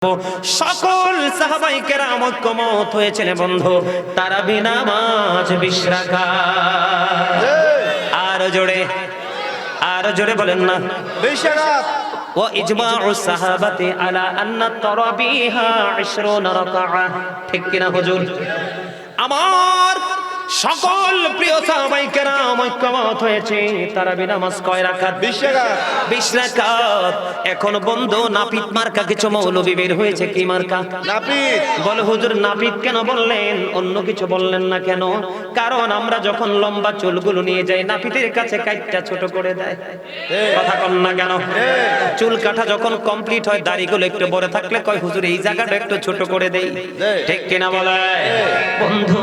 সকল সাহাবায়ে কেরাম ঐক্যমত হয়েছিলেন বন্ধু তারাবি নামাজ 20 রাকাত। আর জোরে বলেন না 20 রাকাত। ওয়া ইজমাউস সাহাবাতি আলা আন্না তারাবিহা 20 রাকাত। ঠিক কিনা হুজুর? আমার সকল প্রিয় সাহাবায়ে কেরাম ঐক্যমত হয়েছে তারাবি নামাজ কয় রাকাত? 20 রাকাত। 20 রাকাত। এখন বন্ধু নাপিত মার্কা কিছু মৌলবী বের হয়েছে। কি মার্কা? নাপিত। বলে হুজুর নাপিত কেন বললেন, অন্য কিছু বললেন না কেন? কারণ আমরা যখন লম্বা চুলগুলো নিয়ে যাই নাপিতের কাছে কাটটা ছোট করে দেয়। কথা কন না কেন? চুল কাটা যখন কমপ্লিট হয় দাড়িগুলো একটু বড় থাকলে কয় হুজুর এই জায়গাটা একটু ছোট করে দেই। ঠিক কিনা বলে? বন্ধু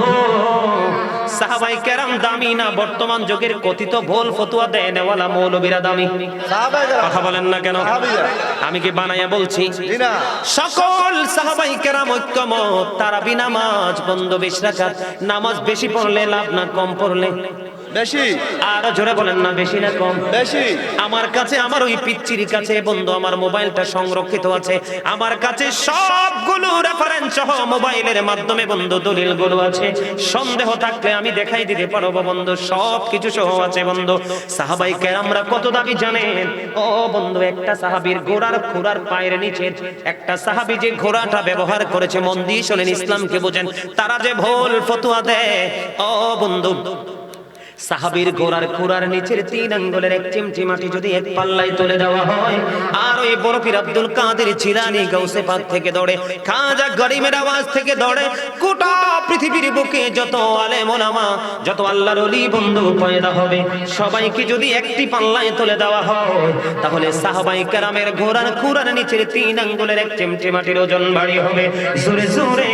সাহাবায়ে কেরাম দামি না বর্তমান যুগের কথিত ভুল ফতোয়া দেয় নেওয়ালা মৌলবীরা দামি? সাহাবায়ে কেরাম। কথা বলেন না কেন? আমি কি বানায়া বলছি? না। সকল সাহাবায়ে কেরাম ঐক্যমত তারাবি নামাজ বন্ধু 20 রাকাত। নামাজ বেশি পড়লে লাভ না কম পড়লে? বেশি। আর জোরে বলেন না বেশি না কম? বেশি। আমার কাছে আমার ওই পিচ্চির কাছে বন্ধু আমার মোবাইলটা সংরক্ষিত আছে। আমার কাছে সবগুলো রেফারেন্স সহ মোবাইলের মাধ্যমে বন্ধু দলিলগুলো আছে। সন্দেহ থাকলে আমি দেখাই দিতে পারবো বন্ধু, সব কিছু সহ আছে বন্ধু। সাহাবায়ে কেরামরা কত দাবি জানেন? ও বন্ধু একটা সাহাবীর ঘোড়ার খুরার পায়ের নিচে একটা সাহাবী যে ঘোড়াটা ব্যবহার করেছে, মন দিয়ে শুনেন, ইসলামকে বোঝেন, তারা যে ভুল ফতোয়া দেয়। ও বন্ধু সাহাবীর ঘোড়ার খুরার নিচের 3 আঙ্গুলের এক চিমটি মাটি যদি এক পাল্লায় তুলে দেওয়া হয়, আর ওই বড় পীর আব্দুল কাদের জিলানী গাউসে পাক থেকে ধরে খাজা গরিবের আওয়াজ থেকে ধরে গোটা পৃথিবীর বুকে যত আলেম ওলামা যত আল্লাহর ওলি বন্ধু পয়দা হবে সবাইকে যদি একটি পাল্লায় তুলে দেওয়া হয়, তাহলে সাহাবায়ে কেরামের ঘোড়ার খুরার নিচের 3 আঙ্গুলের এক চিমটি মাটির ওজন ভারী হবে। জোরে জোরে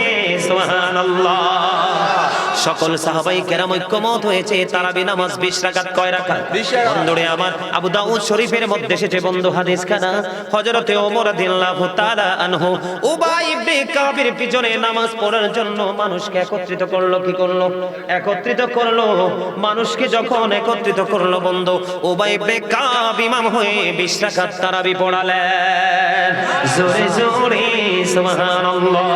সুবহানাল্লাহ। সকল সাহাবায়ে কেরাম ঐক্যমত হয়েছে তারাবি নামাজ 20 রাকাত। কয় রাকাত? 20 রাকাত। বন্ধুরে আমার আবু দাউদ শরীফের মধ্যে এসেছে বন্ধু হাদিস খানা, হযরতে ওমর রাদিয়াল্লাহু তাআলা আনহু উবাই ইবনে কাবের পিছনে নামাজ পড়ার জন্য মানুষকে একত্রিত করলো। কি করলো? একত্রিত করলো। মানুষকে যখন একত্রিত করলো বন্ধু, উবাই ইবনে কাব ইমাম হয়ে 20 রাকাত তারাবি পড়ালেন। জোরে জোরে সুবহানাল্লাহ।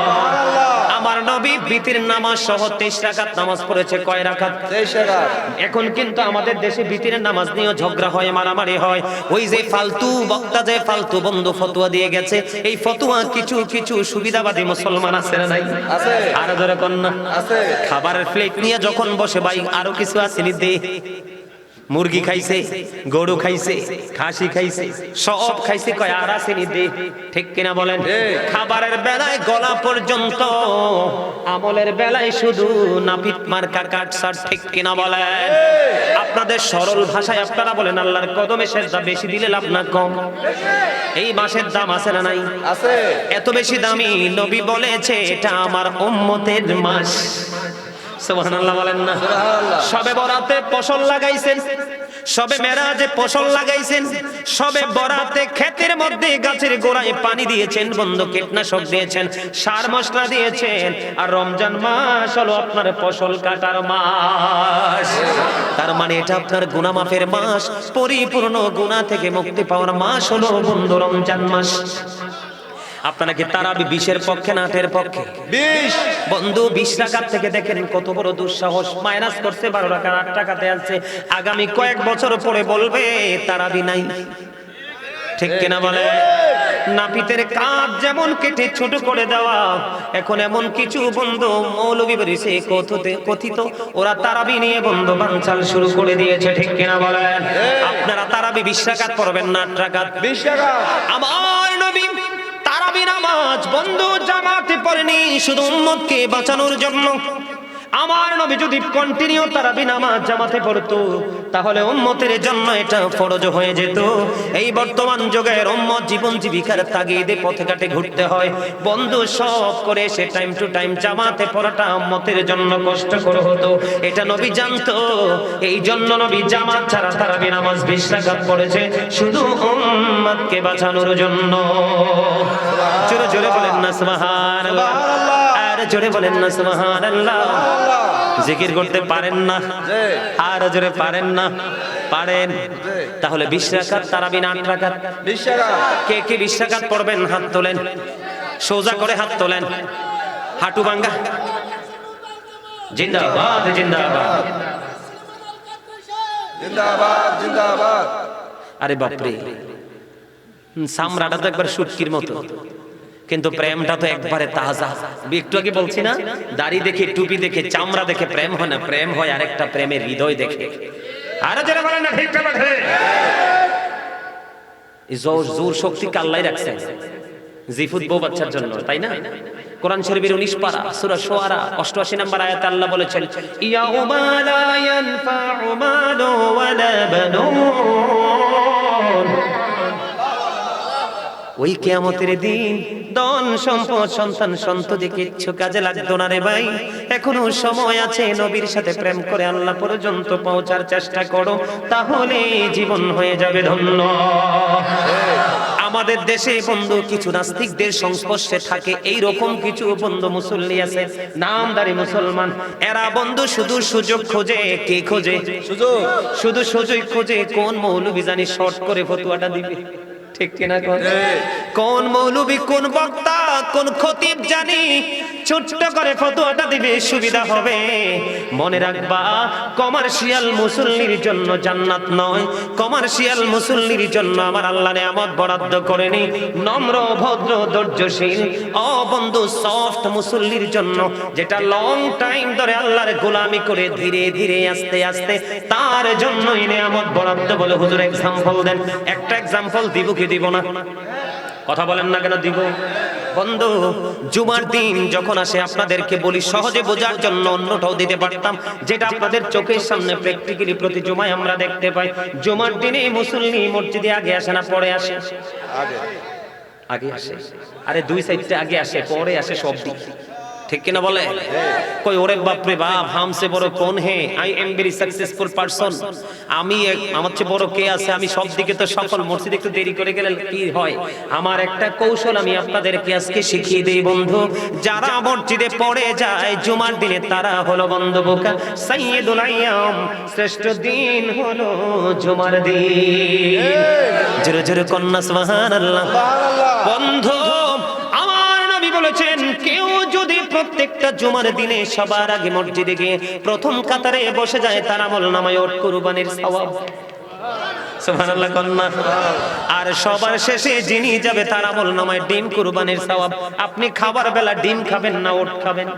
আমার নবী বিতির নামাজ সহ 23 রাকাত নামাজ পড়েছে। কয় রাকাত? 23 রাকাত। এখন কিন্তু আমাদের দেশে বিতিরের নামাজ নিয়ে ঝগড়া হয়, মারামারি হয়। ওই যে ফালতু বক্তা যে ফালতু বন্ধু ফতোয়া দিয়ে গেছে, এই ফতোয়া কিছু কিছু সুবিধাবাদী মুসলমান আছে না নাই? আছে। আর ধরে কন্যা আছে। খাবারের প্লেট নিয়ে যখন বসে ভাই আরো কিছু আসেনি দে, মুরগি খাইছে, গরু খাইছে, খাসি খাইছে, সব খাইছে, কয় আর আসেনি দে। ঠিক কিনা বলেন? খাবারের বেলায় গলা পর্যন্ত, আমলের বেলায় শুধু নাপিত মার্কা কাটসার। ঠিক কিনা বলেন? আপনাদের সরল ভাষায় আপনারা বলেন আল্লাহর কদমে সেজদা বেশি দিলে লাভ না কম? এই মাসের দাম আছে না নাই? আছে। এত বেশি দামি নবী বলেছে এটা আমার উম্মতের মাস। সুবহানাল্লাহ বলেন না? সুবহানাল্লাহ। সবে বরাতে ফসল লাগাইছেন, সবে মেরাজে ফসল লাগাইছেন, সবে বরাতে ক্ষেতের মধ্যে গাছের গোড়ায় পানি দিয়েছেন বন্ধু, কীটনাশক দিয়েছেন, সার মশলা দিয়েছেন। আর রমজান মাস হলো আপনার ফসল কাটার মাস। তার মানে এটা আপনার গুনাহ মাফের মাস, পরিপূর্ণ গুনাহ থেকে মুক্তি পাওয়ার মাস হলো বন্ধু রমজান মাস। আপনারা কি তারাবি 20-এর পক্ষে না 8-এর পক্ষে? 20। বন্ধু 20 রাকাত থেকে দেখেন কত বড় দুঃসাহস, মাইনাস করছে 12 রাকাত 8 টাকাতে আছে। আগামী কয়েক বছর পরে বলবে তারাবি নাই। ঠিক কিনা বলে? নাপিতের কাঁধ যেমন কেটে ছোট করে দেওয়া, এখন এমন কিছু বন্ধু মৌলবী বেরিয়েছে কথিত ওরা তারাবি নিয়ে বন্ধু বানচাল শুরু করে দিয়েছে। ঠিক কিনা বলেন? আপনারা তারাবি 20 রাকাত পড়বেন না 8 রাকাত? 20 রাকাত। আমার নবী তারাবি নামাজ বন্ধু জামাতে পড়েনি শুধু উম্মতকে বাঁচানোর জন্য। আমার নবী যদি কন্টিনিউ তারাবি নামাজ জামাতে পড়তো, তাহলে উম্মতের জন্য এটা ফরজ হয়ে যেত। এই বর্তমান যুগের উম্মত জীবন জীবিকার তাগিদে পথে ঘাটে ঘুরতে হয় বন্ধু, সব করে সে টাইম টু টাইম জামাতে পড়াটা উম্মতের জন্য কষ্টকর হতো। এটা নবী জানতো, এই জন্য নবী জামাত ছাড়া তারাবি নামাজ 20 রাকাত পড়েছে শুধু উম্মতকে বাঁচানোর জন্য। জোরে জোরে বলেন না সুবহানাল্লাহ। আর জোরে বলেন না সুবহানাল্লাহ। জিকির করতে পারেন না? আর জোরে পারেন না? পারেন। তাহলে 20 রাকাত তারাবি না 8 রাকাত? 20 রাকাত। কে কে 20 রাকাত পড়বেন হাত তোলেন। সোজা করে হাত তোলেন, হাঁটু ভাঙ্গা, জিন্দাবাদ জিন্দাবাদ। জিন্দাবাদ জিন্দাবাদ। আরে বাপরে, সামরাটা তো একবার শুটকির মতো, কিন্তু প্রেমটা তো একবারে তাজা। একটু আগে বলছি না, দাড়ি দেখে, টুপি দেখে, চামড়া দেখে প্রেম হয় না, প্রেম হয় আরেকটা প্রেমের হৃদয় দেখে। আরে যারা বলেন না ঠিক কথা ঠিক, এই জোর শক্তি কাল্লাই রাখছেন জিফুত বউ বাচ্চার জন্য, তাই না? কোরআন শরীফের 19 পারা সূরা শুআরা 88 নম্বর আয়াতে আল্লাহ বলেছেন, ইয়াউমা লা ইয়ানফাউ মালু ওয়ালা বানুন, ওই কিয়ামতের দিন ধন সম্পদ সন্তান সন্ততি কিচ্ছু কাজে লাগতো না রে ভাই। এখনো সময় আছে, নবীর সাথে প্রেম করে আল্লাহ পর্যন্ত পৌঁছার চেষ্টা করো, তাহলে জীবন হয়ে যাবে ধন্য। আমাদের দেশে বন্ধু কিছু নাস্তিকদের সংস্পর্শে থাকে, এই রকম কিছু বন্ধু মুসল্লি আছে, নামদারি মুসলমান। এরা বন্ধু শুধু সুযোগ খোঁজে। কে খোঁজে? সুযোগ। শুধু সুযোগ খোঁজে কোন মৌলবি জানি শর্ট করে ফতোয়াটা দিবে, ঠিক কিনা? কোন মৌলবি, কোন বক্তা, কোন খতিব জানি ছোট্ট করে ফতোয়াটা দিবে, সুবিধা হবে। মনে রাখবা, কমার্শিয়াল মুসল্লির জন্য জান্নাত নয়, কমার্শিয়াল মুসল্লির জন্য আমার আল্লাহ নিয়ামত বরাদ্দ করেনি। নম্র, ভদ্র, ধৈর্যশীল, ও বন্ধু সফট মুসল্লির জন্য, যেটা লং টাইম ধরে আল্লাহর গোলামি করে ধীরে ধীরে আস্তে আস্তে, তার জন্যই নিয়ামত বরাদ্দ। বলে হুজুর এক্সাম্পল দেন। একটা এক্সাম্পল দিব কি দিব না? কথা বলেন না কেন? দিব। বন্ধু, জুমার দিন যখন আসে আপনাদেরকে বলি সহজে বোঝার জন্য, অন্যটাও দিতে পারতাম, যেটা আপনাদের চোখের সামনে প্র্যাকটিক্যালি প্রতি জুমায় আমরা দেখতে পাই। জুমার দিনে মুসল্লি মসজিদে আগে আসে না পরে আসে? আগে। আগে আসে। আরে দুই সাইডটা আগে আসে, পরে আসে সব দিক, ঠিক কিনা বলে? কই ওরে বাপরে বাপ, হামসে বড় কোন হে, I am very successful person, আমি আমার চেয়ে বড় কে আছে, আমি সব দিকে তো সফল। মসজিদে একটু দেরি করে গেলে কি হয়? আমার একটা কৌশল আমি আপনাদেরকে আজকে শিখিয়ে দেই বন্ধু। যারা মসজিদে পড়ে যায় জুমার দিনে, তারা হলো বন্ধু বোকা। সাইয়্যিদুল আইয়াম, শ্রেষ্ঠ দিন হলো জুমার দিন। জোরে জোরে কন্যা সুবহানাল্লাহ। বন্ধু, আমার নবী বলেছেন, কেউ যদি প্রত্যেকটা জুমার দিনে সবার আগে মসজিদে গিয়ে প্রথম কাতারে বসে যায়, তার আমলনামায় ওট কুরবানির সওয়াব। সুবহানাল্লাহ কন্যা। আর সবার শেষে যিনি যাবে, তার আমলনামায় ডিম কুরবানির সওয়াব। আপনি খাবার বেলা ডিম খাবেন না ওট খাবেন?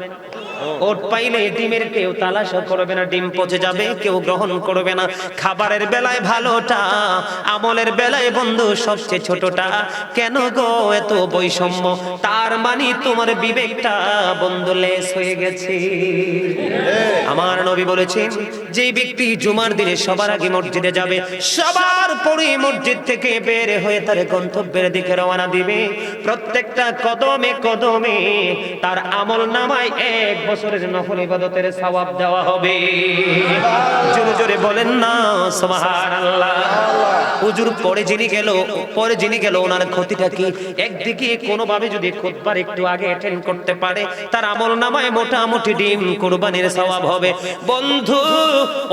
ওট পাইলে ডিমের কেউ তালাশ করবে না, ডিম পচে যাবে, কেউ গ্রহণ করবে না। খাবারের বেলায় ভালোটা, আমলের বেলায় বন্ধু সবচেয়ে ছোটটা। কেন গো এত বৈষম্য? তার মানে তোমার বিবেকটা বন্ধু লেস হয়ে গেছে। আমার নবী বলেছেন, যে ব্যক্তি জুমার দিনে সবার আগে মসজিদে যাবে, সবার পরে মসজিদ থেকে বের হয়ে তার গন্তব্যের দিকে রওনা দিবে, প্রত্যেকটা কদমে কদমে তার আমলনামায় 1 বছরের নফল ইবাদতের সওয়াব দেওয়া হবে। জোরে জোরে বলেন না সুবহানাল্লাহ। হুজুর পরে যিনি গেল ওনার ক্ষতিটা কি? একদিকে কোনোভাবে যদি খুতবার একটু আগে অ্যাটেন্ড করতে পারে, তার আমলনামায় মোটামুটি ডিম কুরবানির সওয়াব হবে। বন্ধু,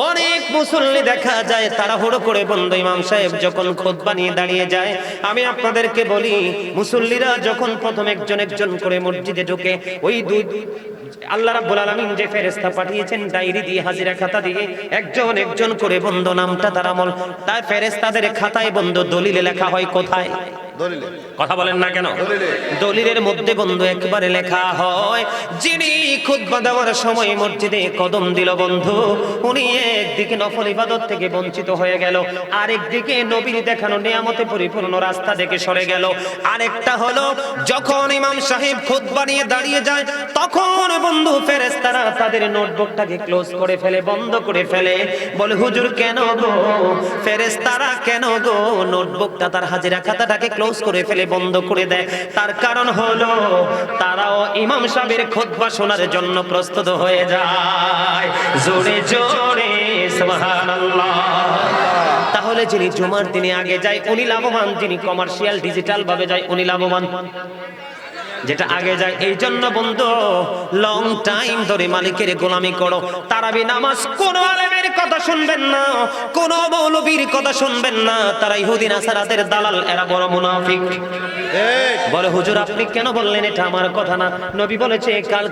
অনেক মুসল্লি দেখা যায় তাড়াহুড়ো করে বন্ধু ইমাম সাহেব যখন খুতবা নিয়ে দাঁড়িয়ে যায়, আমি আপনাদেরকে বলি, মুসল্লিরা যখন প্রথম একজন একজন করে মসজিদে ঢোকে, ওই দুই আল্লাহ রাব্বুল আলামিন যে ফেরেশতা পাঠিয়েছেন ডায়েরি দিয়ে, হাজিরা খাতা দিয়ে, একজন একজন করে বন্ধু নামটা তার আমল, তার ফেরেশতাদের খাতায় বন্ধু দলিলে লেখা হয়। কোথায়? দলিলে। কথা বলেন না কেন? দলিলের মধ্যে বন্ধু একবারে লেখা হয়, যিনি খুতবা দেওয়ার সময় মসজিদে কদম দিল বন্ধু, উনি একদিকে নফল ইবাদত থেকে বঞ্চিত হয়ে গেল, আরেকদিকে নবীর দেখানো নিয়ামতে পরিপূর্ণ রাস্তা থেকে সরে গেল। আরেকটা হলো, যখন ইমাম সাহেব খুতবা নিয়ে দাঁড়িয়ে যায়, তখন বন্ধু ফেরেশতারা তাদের নোটবুকটাকে ক্লোজ করে ফেলে, বন্ধ করে ফেলে। বলে হুজুর কেন গো? ফেরেশতারা কেন গো নোটবুকটা, তার হাজিরা খাতাটাকে ক্লোজ করে ফেলে, বন্ধ করে দেয়? তার কারণ হলো, তারাও ইমাম সাহেবের খুতবা শোনার জন্য প্রস্তুত হয়ে যায়। জোরে জোরে সুবহানাল্লাহ। তাহলে যিনি জুমার দিনে আগে যায় উনি লাভবান, যিনি কমার্শিয়াল ডিজিটাল ভাবে যায় উনি লাভবান। যেটা আগে যায়। এই জন্য বন্ধু লং টাইম ধরে মালিকের গোলামি করো। তারাবি নামাজ কোন আলেমের কথা শুনবেন না, কোন মৌলবীর কথা শুনবেন না, তারা ইহুদি নাসারাদের দালাল, এরা বড় মুনাফিক। বলে হুজুর আপনি কেন বললেন এটা আমার কথা না? নবী বলেছে কাল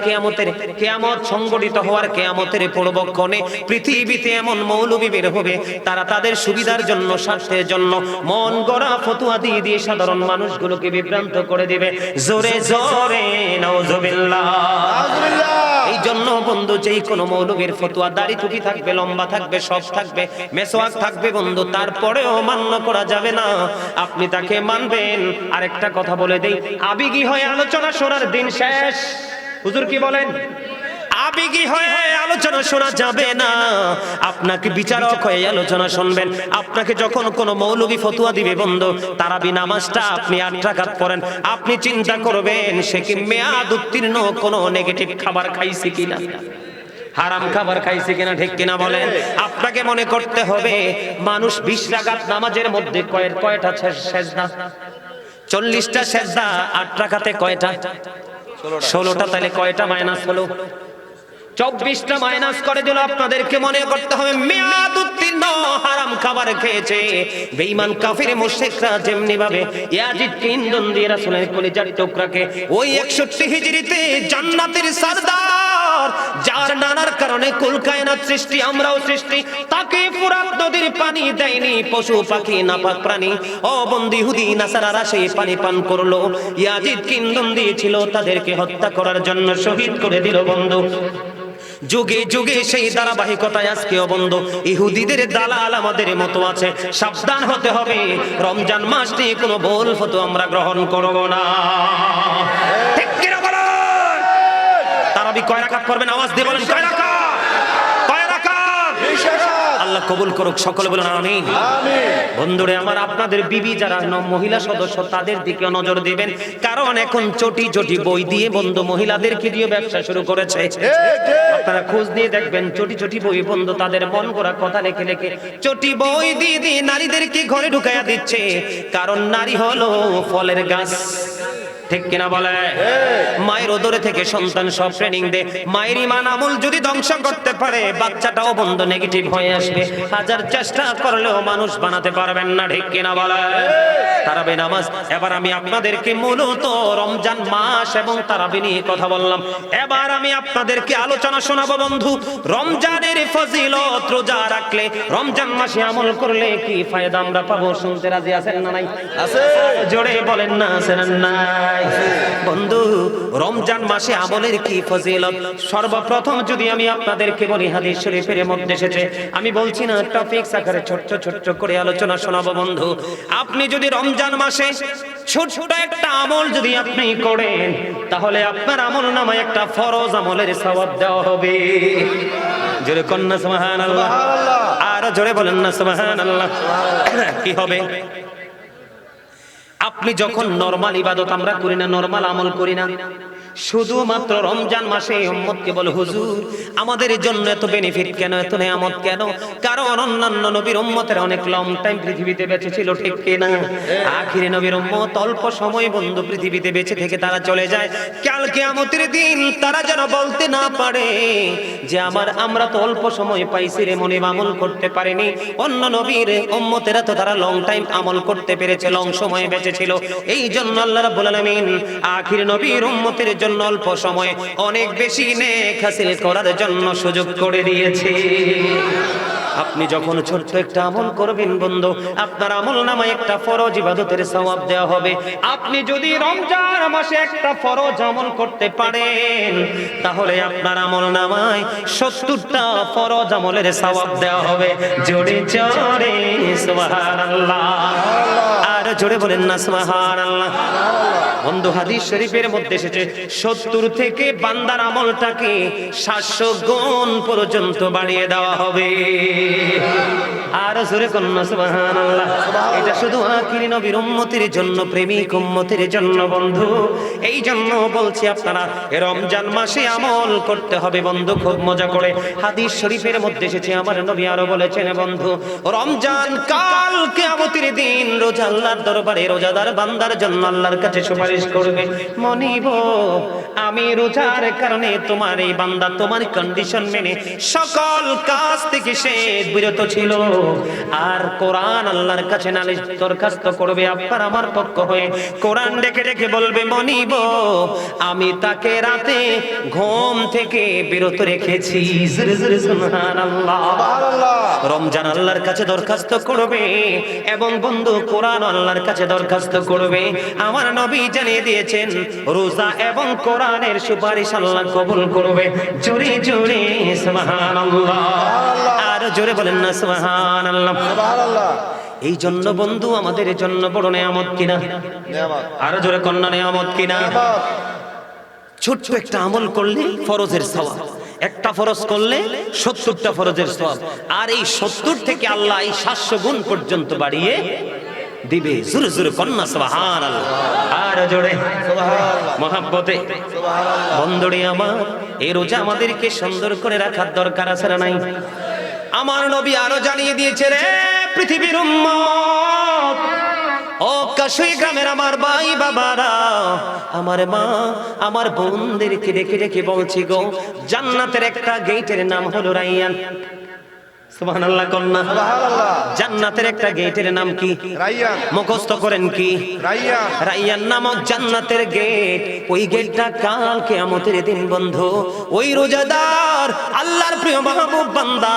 কিয়ামত সংগঠিত হওয়ার কিয়ামতের পূর্বক্ষণে পৃথিবীতে এমন মৌলবী বের হবে, তারা তাদের সুবিধার জন্য, স্বার্থের জন্য মন গড়া ফতোয়া দিয়ে দিয়ে সাধারণ মানুষগুলোকে বিভ্রান্ত করে দিবে। জোরে জোরে নাউজুবিল্লাহ। এই জন্য বন্ধু যেই কোনো মৌলবীর ফতোয়া, দাড়ি টুপি থাকবে, লম্বা থাকবে, সব থাকবে, মেসওয়াক থাকবে বন্ধু, তারপরেও মান্য করা যাবে না, আপনি তাকে মানবেন। আরেকটা কথা বলে দেই, আবেগী হয়ে আলোচনা শোনার দিন শেষ। হুজুর কি বলেন? আবেগী হয়ে আলোচনা শোনা যাবে না, আপনাকে বিচারক হয়ে আলোচনা শুনবেন। আপনাকে যখন কোন মৌলবী ফতোয়া দিবে বন্ধু, তারাবি নামাজটা আপনি 8 রাকাত পড়েন, আপনি চিন্তা করবেন সে কি মেয়াদ উত্তীর্ণ কোন নেগেটিভ খাবার খাইছে কিনা, হারাম খাবার খাইছে কিনা, ঠিক কিনা বলেন? আপনাকে মনে করতে হবে মানুষ 20 রাকাত নামাজের মধ্যে কয়টা সেজদা? 40টা সেজদা, 8 রাকাতে কয়টা? 16টা। তাহলে কয়টা মাইনাস হলো? 24টা মাইনাস করে দিল। আপনাদেরকে মনে করতে হবে মেয়াদ উত্তীর্ণ হারাম খাবার খেয়েছে। বেঈমান কাফির মুশরিকরা যেমনি ভাবে ইয়াজিদকে ইন্ধন দিয়ে রাসূলের কলিজার টুকরাকে ওই 61 হিজরিতে জান্নাতের সরদার, যার নানার কারণে কুল কায়নাত সৃষ্টি, আমরাও সৃষ্টি, তাকে ফুরাত নদীর পানি দেয়নি পশু পাখি নাপাক প্রাণী, ও বন্দী ইহুদি নাসারারা সেই পানি পান করলো। ইয়াজিদকে ইন্ধন দিয়েছিল তাদেরকে হত্যা করার জন্য, শহীদ করে দিল বন্ধু। যুগে যুগে সেই ধারাবাহিকতায় আজকেও বন্ধু ইহুদিদের দালাল আমাদের মতো আছে। সাবধান হতে হবে, রমজান মাস নিয়ে কোনো ভুল ফতোয়া আমরা গ্রহণ করব না। ঠিক কি না বলেন? তারাবি কয় রাকাত পড়বেন? আওয়াজ দিয়ে বলেন কয় রাকাত? কয় রাকাত? 20 রাকাত। আল্লাহ কবুল করুক, সকলে বলুন আমিন। বন্ধুরে আমার, আপনাদের বিবি যারা মহিলা সদস্য তাদের দিকে নজর দিবেন, কারণ এখন চটি চটি বই দিয়ে বন্ধু মহিলাদেরকে দিয়ে ব্যবসা শুরু করেছে। আপনারা খোঁজ দিয়ে দেখবেন চটি চটি বই বন্ধু তাদের মন গড়া কথা লিখে লিখে চটি বই দিয়ে দিয়ে নারীদেরকে ঘরে ঢুকাইয়া দিচ্ছে। কারণ নারী হলো ফলের গাছ, ঠিক কিনা বলে? মায়ের ওদরে থেকে সন্তান সব ট্রেনিং দে, মায়ের ইমান আমল যদি ধ্বংস করতে পারে, বাচ্চাটাও বন্ধ নেগেটিভ হয়ে আসবে। হাজার চেষ্টা করলেও মানুষ বানাতে পারবেন না, ঠিক কিনা বলে? তারাবি নামাজ। এবার আমি আপনাদেরকে মূলত রমজান মাস এবং তারাবি নিয়ে কথা বললাম। এবার আমি আপনাদেরকে আলোচনা শোনাবো বন্ধু রমজানের ফজিলত। রোজা রাখলে, রমজান মাসে আমল করলে কি ফায়দা আমরা পাবো? শুনতে রাজি আছেন না নাই? আছে। জোরে বলেন না আছেন না নাই? বন্ধু রমজান মাসে আমলের কি ফজিলত। সর্বপ্রথম যদি আমি আপনাদেরকে বলি, হাদিস শরীফের মধ্যে এসেছে, আমি বলছি না টপিক আকারে ছোট ছোট করে আলোচনা শোনাবো বন্ধু। আপনি যদি রমজান মাসে ছোট্ট একটা আমল যদি আপনি করেন, তাহলে আপনার আমল নামায় একটা ফরজ আমলের সওয়াব দেওয়া হবে। জোরে কন্যা সুবহানাল্লাহ, আর জোরে বলেন না সুবহানাল্লাহ। কি হবে? আপনি যখন নরমাল ইবাদত আমরা করি না, নরমাল আমল করি না, শুধুমাত্র রমজান মাসে উম্মতকে বলে হুজুর আমাদের জন্য এত বেনিফিট কেন, এত নিয়ামত কেন? কারণ অন্যান্য নবীর উম্মতের অনেক লং টাইম পৃথিবীতে বেঁচে ছিল, ঠিক কিনা? আখিরে নবীর উম্মত অল্প সময় বন্ধু পৃথিবীতে বেঁচে থেকে তারা চলে যায়। কাল কিয়ামতের দিন তারা যেন বলতে না পারে যে আমরা তো অল্প সময় পাইছি রে, মনে আমল করতে পারিনি। অন্য নবীর উম্মতেরা তো তারা লং টাইম আমল করতে পেরেছে, লং সময় বেঁচে ছিল। এই জন্য আল্লাহ রাব্বুল আলামিন আখিরে নবীর উম্মতের জন্য অল্প সময়ে অনেক বেশি নেক হাসিল করার জন্য সুযোগ করে দিয়েছে। আপনি যখন ছোট্ট একটা আমল করবেন বন্ধু, আপনার আমল নামায় একটা ফরজ ইবাদতের সওয়াব দেওয়া হবে। আপনি যদি রমজান মাসে একটা ফরজ আমল করতে পারেন, তাহলে আপনার আমল নামায় 70টা ফরজ আমলের সওয়াব দেওয়া হবে। জোরে জোরে সুবহানাল্লাহ, আর জোরে বলেন না সুবহানাল্লাহ। বন্ধু হাদিস শরীফের মধ্যে এসেছে 70 থেকে বান্দার আমলটাকে 700 গুণ পর্যন্ত বাড়িয়ে দেওয়া হবে। আর জোরে কন্যা সুবহানাল্লাহ। এটা শুধু আখিরি নবীর উম্মতের জন্য, প্রেমিক উম্মতের জন্য বন্ধু। এই জন্য বলছি আপনারা রমজান মাসে আমল করতে হবে বন্ধু, খুব মজা করে। হাদিস শরীফের মধ্যে এসেছে, আমার নবী আরো বলেছেন বন্ধু, রমজান কাল কিয়ামতের দিন রোজা আল্লাহর দরবারে রোজাদার বান্দার জন্য আল্লাহর কাছে সুপারিশ সুপারিশ করবে, মনিব আমি রোজার কারণে তোমার এই বান্দা তোমার কন্ডিশন মেনে সকল কাজ থেকে সে বিরত ছিল, আর কোরআন আল্লাহর কাছে নালিশ দরখাস্ত করবে আপনার আমার পক্ষ হয়ে। কোরআন ডেকে ডেকে বলবে, মনিব আমি তাকে রাতে ঘুম থেকে বিরত রেখেছি। জোরে জোরে সুবহানাল্লাহ। সুবহানাল্লাহ। রমজান আল্লাহর কাছে দরখাস্ত করবে এবং বন্ধু কোরআন আল্লাহর কাছে দরখাস্ত করবে। আমার নবী জানিয়ে দিয়েছেন রোজা এবং কোরআনের সুপারিশ আল্লাহ কবুল করবে। জোরে জোরে সুবহানাল্লাহ, আর জোরে বলেন না সুবহানাল্লাহ। সুবহানাল্লাহ। এই জন্য বন্ধু আমাদের জন্য বড় নেয়ামত কিনা, নিয়ামত। আরো জোরে কন্যা নেয়ামত কিনা। নিয়ামত। ছোট্ট একটা আমল করলে ফরজের সওয়াব, একটা ফরজ করলে 70টা ফরজের সওয়াব, আর এই 70 থেকে আল্লাহ এই 700 গুণ পর্যন্ত বাড়িয়ে দিবে। জোরে জোরে কন্যা সুবহানাল্লাহ, আর জোরে সুবহানাল্লাহ। মহব্বতে। সুবহানাল্লাহ। বন্ধুরে আমার, এই রোজা আমাদেরকে সুন্দর করে রাখার দরকার আছে না নাই? আমার নবী আরো জানিয়ে দিয়েছে, রে পৃথিবীর উম্মত, ও কাশুই গ্রামের আমার ভাই বাবারা, আমার মা আমার বোনদেরকে ডেকে ডেকে বলছি গো, জান্নাতের একটা গেটের নাম হলো রাইয়ান। সুবহানাল্লাহ কন্যা। সুবহানাল্লাহ। জান্নাতের একটা গেটের নাম কি? রাইয়ান। মুখস্থ করেন কি? রাইয়ান। রাইয়ান নামক জান্নাতের গেট। ওই গেটটা কাল কিয়ামতের দিন বন্ধু, ওই রোজাদার আল্লাহর প্রিয় মাহবুব বান্দা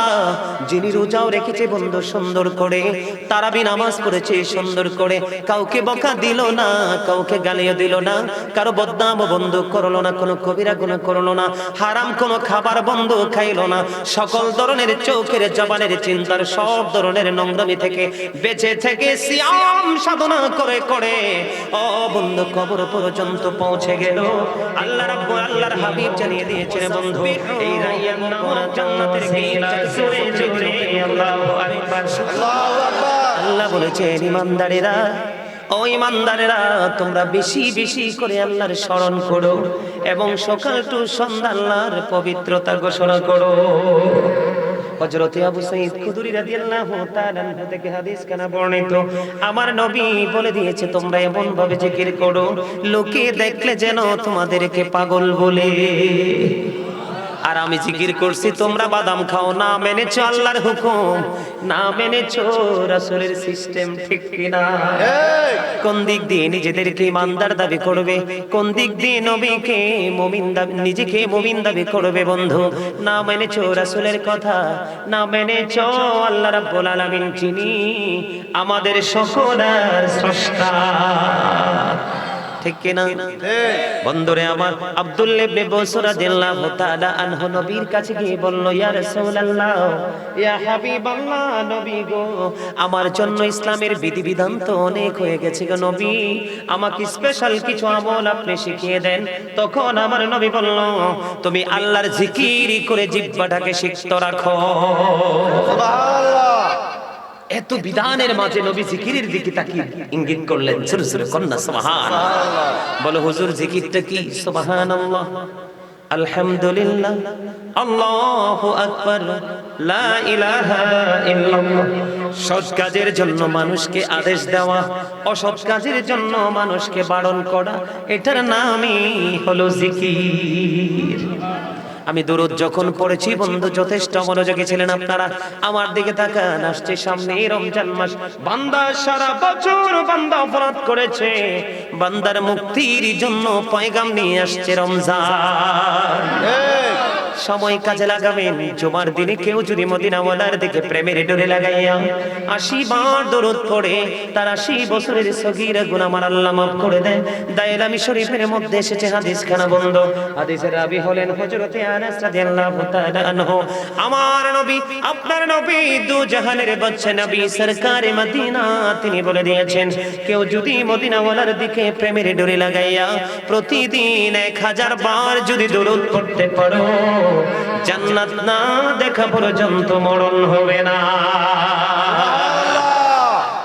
যিনি রোজাও রেখেছে বন্ধু সুন্দর করে, তারাবি নামাজ পড়েছে সুন্দর করে, কাউকে বকা দিল না, কাউকে গালিও দিল না, কারো বদনাম বন্ধ করলো না, কোনো কবিরা গুনাহ করলো না, হারাম কোনো খাবার বন্ধ খাইলো না, সকল ধরনের চোখের জবানের চিন্তার সব ধরনের নোংরামি থেকে বেঁচে থেকে সিয়াম সাধনা করে করে ও বন্ধু কবর পর্যন্ত পৌঁছে গেল। আল্লাহর হাবিব জানিয়ে দিয়েছেন বন্ধু, এই রাইয়ান নামক জান্নাতের গেট। জোরে জোরে আল্লাহু আকবার। আল্লাহু আকবার। আল্লাহ বলেছেন, ইমানদারেরা, ও ইমানদারেরা, তোমরা বেশি বেশি করে আল্লাহর স্মরণ করো এবং সকাল টু সন্ধ্যা আল্লাহর পবিত্রতা ঘোষণা করো। হযরত আবু সাঈদ খুদরি রাদিয়াল্লাহু তাআলা আনহু থেকে হাদিস কানা বর্ণিত, আমার নবী বলে দিয়েছে তোমরা এমন ভাবে জিকির করো লোকে দেখলে যেন তোমাদেরকে পাগল বলে। আর আমি জিকির করছি, তোমরা বাদাম খাও, না মেনেছো আল্লাহর হুকুম, না মেনেছো রাসূলের সিস্টেম, ঠিক কিনা? কোন দিক দিয়ে নিজেদেরকে ইমানদার দাবি করবে, কোন দিক দিয়ে নবীকে মুমিন দাবি, নিজেকে মুমিন দাবি করবে বন্ধু? না মেনেছো রাসূলের কথা, না মেনেছো আল্লাহ রাব্বুল আলামিন যিনি আমাদের সকলের স্রষ্টা, ঠিক কিনা? বন্ধুরে আমার, আব্দুল্লাহ ইবনে বসর রাদিয়াল্লাহু তাআলা আনহু নবীর কাছে গিয়ে বলল, ইয়া রাসূলুল্লাহ, ইয়া হাবিবাল্লাহ, নবী গো, আমার জন্য ইসলামের বিধিবিধান তো অনেক হয়ে গেছে গো নবী, আমাকে স্পেশাল কিছু আমল আপনি শিখিয়ে দেন। তখন আমার নবী বলল, তুমি আল্লাহর জিকির করে জিহ্বাটাকে সিক্ত রাখো। সুবহানাল্লাহ। এত বিধানের মাঝে নবী জিকিরের দিকে তাকিয়ে ইঙ্গিত করলেন। জোরে জোরে কন্যা সুবহানাল্লাহ। বলো হুজুর জিকিরটা কি? সুবহানাল্লাহ, আলহামদুলিল্লাহ, আল্লাহু আকবার, লা ইলাহা ইল্লাল্লাহ। সৎ কাজের জন্য মানুষকে আদেশ দেওয়া, অসৎ কাজের জন্য মানুষকে বারণ করা, এটার নামই হলো জিকির। আমি দরুদ যখন পড়েছি বন্ধু, যথেষ্ট মনোযোগী ছিলেন আপনারা। আমার দিকে তাকান, আসছে সামনে রমজান মাস, বান্দা সারা বছর বান্দা অপরাধ করেছে, বান্দার মুক্তির জন্য পয়গাম নিয়ে আসছে রমজান। সময় কাজে লাগাবেন। জুমার দিনে কেউ যদি মদিনাওয়ালার দিকে প্রেমের ডোরে লাগাইয়া 80 বার দরুদ পড়ে, তার 80 বছরের সগীরা গুনাহ আমার আল্লাহ মাফ করে দেন। দায়লামি শরীফের মধ্যে এসেছে হাদিস খানা বন্ধ। হাদিসের রাবী হলেন হযরতে আনাস রাদিয়াল্লাহু তাআলা আনহু। আমার নবী, আপনার নবী, দু জাহানের বাদশা নবী সরকারে মদিনা, তিনি বলে দিয়েছেন, কেউ যদি মদিনাওয়ালার দিকে প্রেমের ডোরে লাগাইয়া প্রতিদিন 1000 বার যদি দরুদ পড়তে পারো, জান্নাত না দেখা পর্যন্ত মরণ হবে না।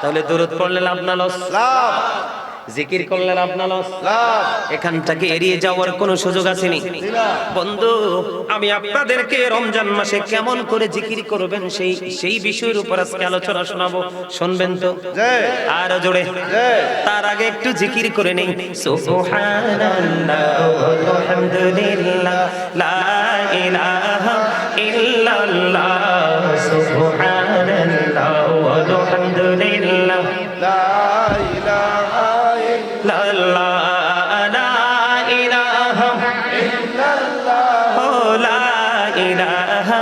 তাহলে দরুদ পড়লে লাভ না লস? লাভ। জিকির করলে লাভ না লস? লাভ। এখানটাকে এড়িয়ে যাওয়ার কোনো সুযোগ আসেনি। বন্ধু, আমি আপনাদেরকে রমজান মাসে কেমন করে জিকির করবেন সেই বিষয়ের উপর আজকে আলোচনা শোনাবো, শুনবেন তো? জি। আর জোরে। জি। তার আগে একটু জিকির করে নেই। সুবহানাল্লাহ আলহামদুলিল্লাহ লা ইলাহা ইল্লাল্লাহ সুবহানাল্লাহ আলহামদুলিল্লাহ লা ইলাহা লা ইলাহা ইল্লাল্লাহ। ও লা ইলাহা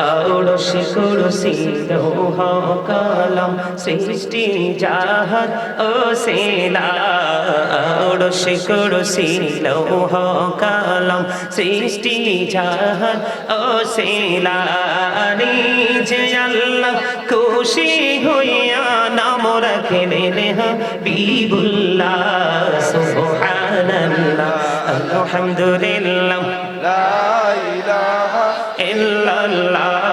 আড়শে কুরসি লৌহ কলম সৃষ্টি জাহান ও সেলা আড়শে কুরসি লৌহ কলম সৃষ্টি জাহান ও সেলা নিজে আল্লাহ খুশি হইয়া নাম রাখলেন হাবিবুল্লাহ সুবহানাল্লাহ আলহামদুলিল্লাহ লা ইলাহা ইল্লাল্লাহ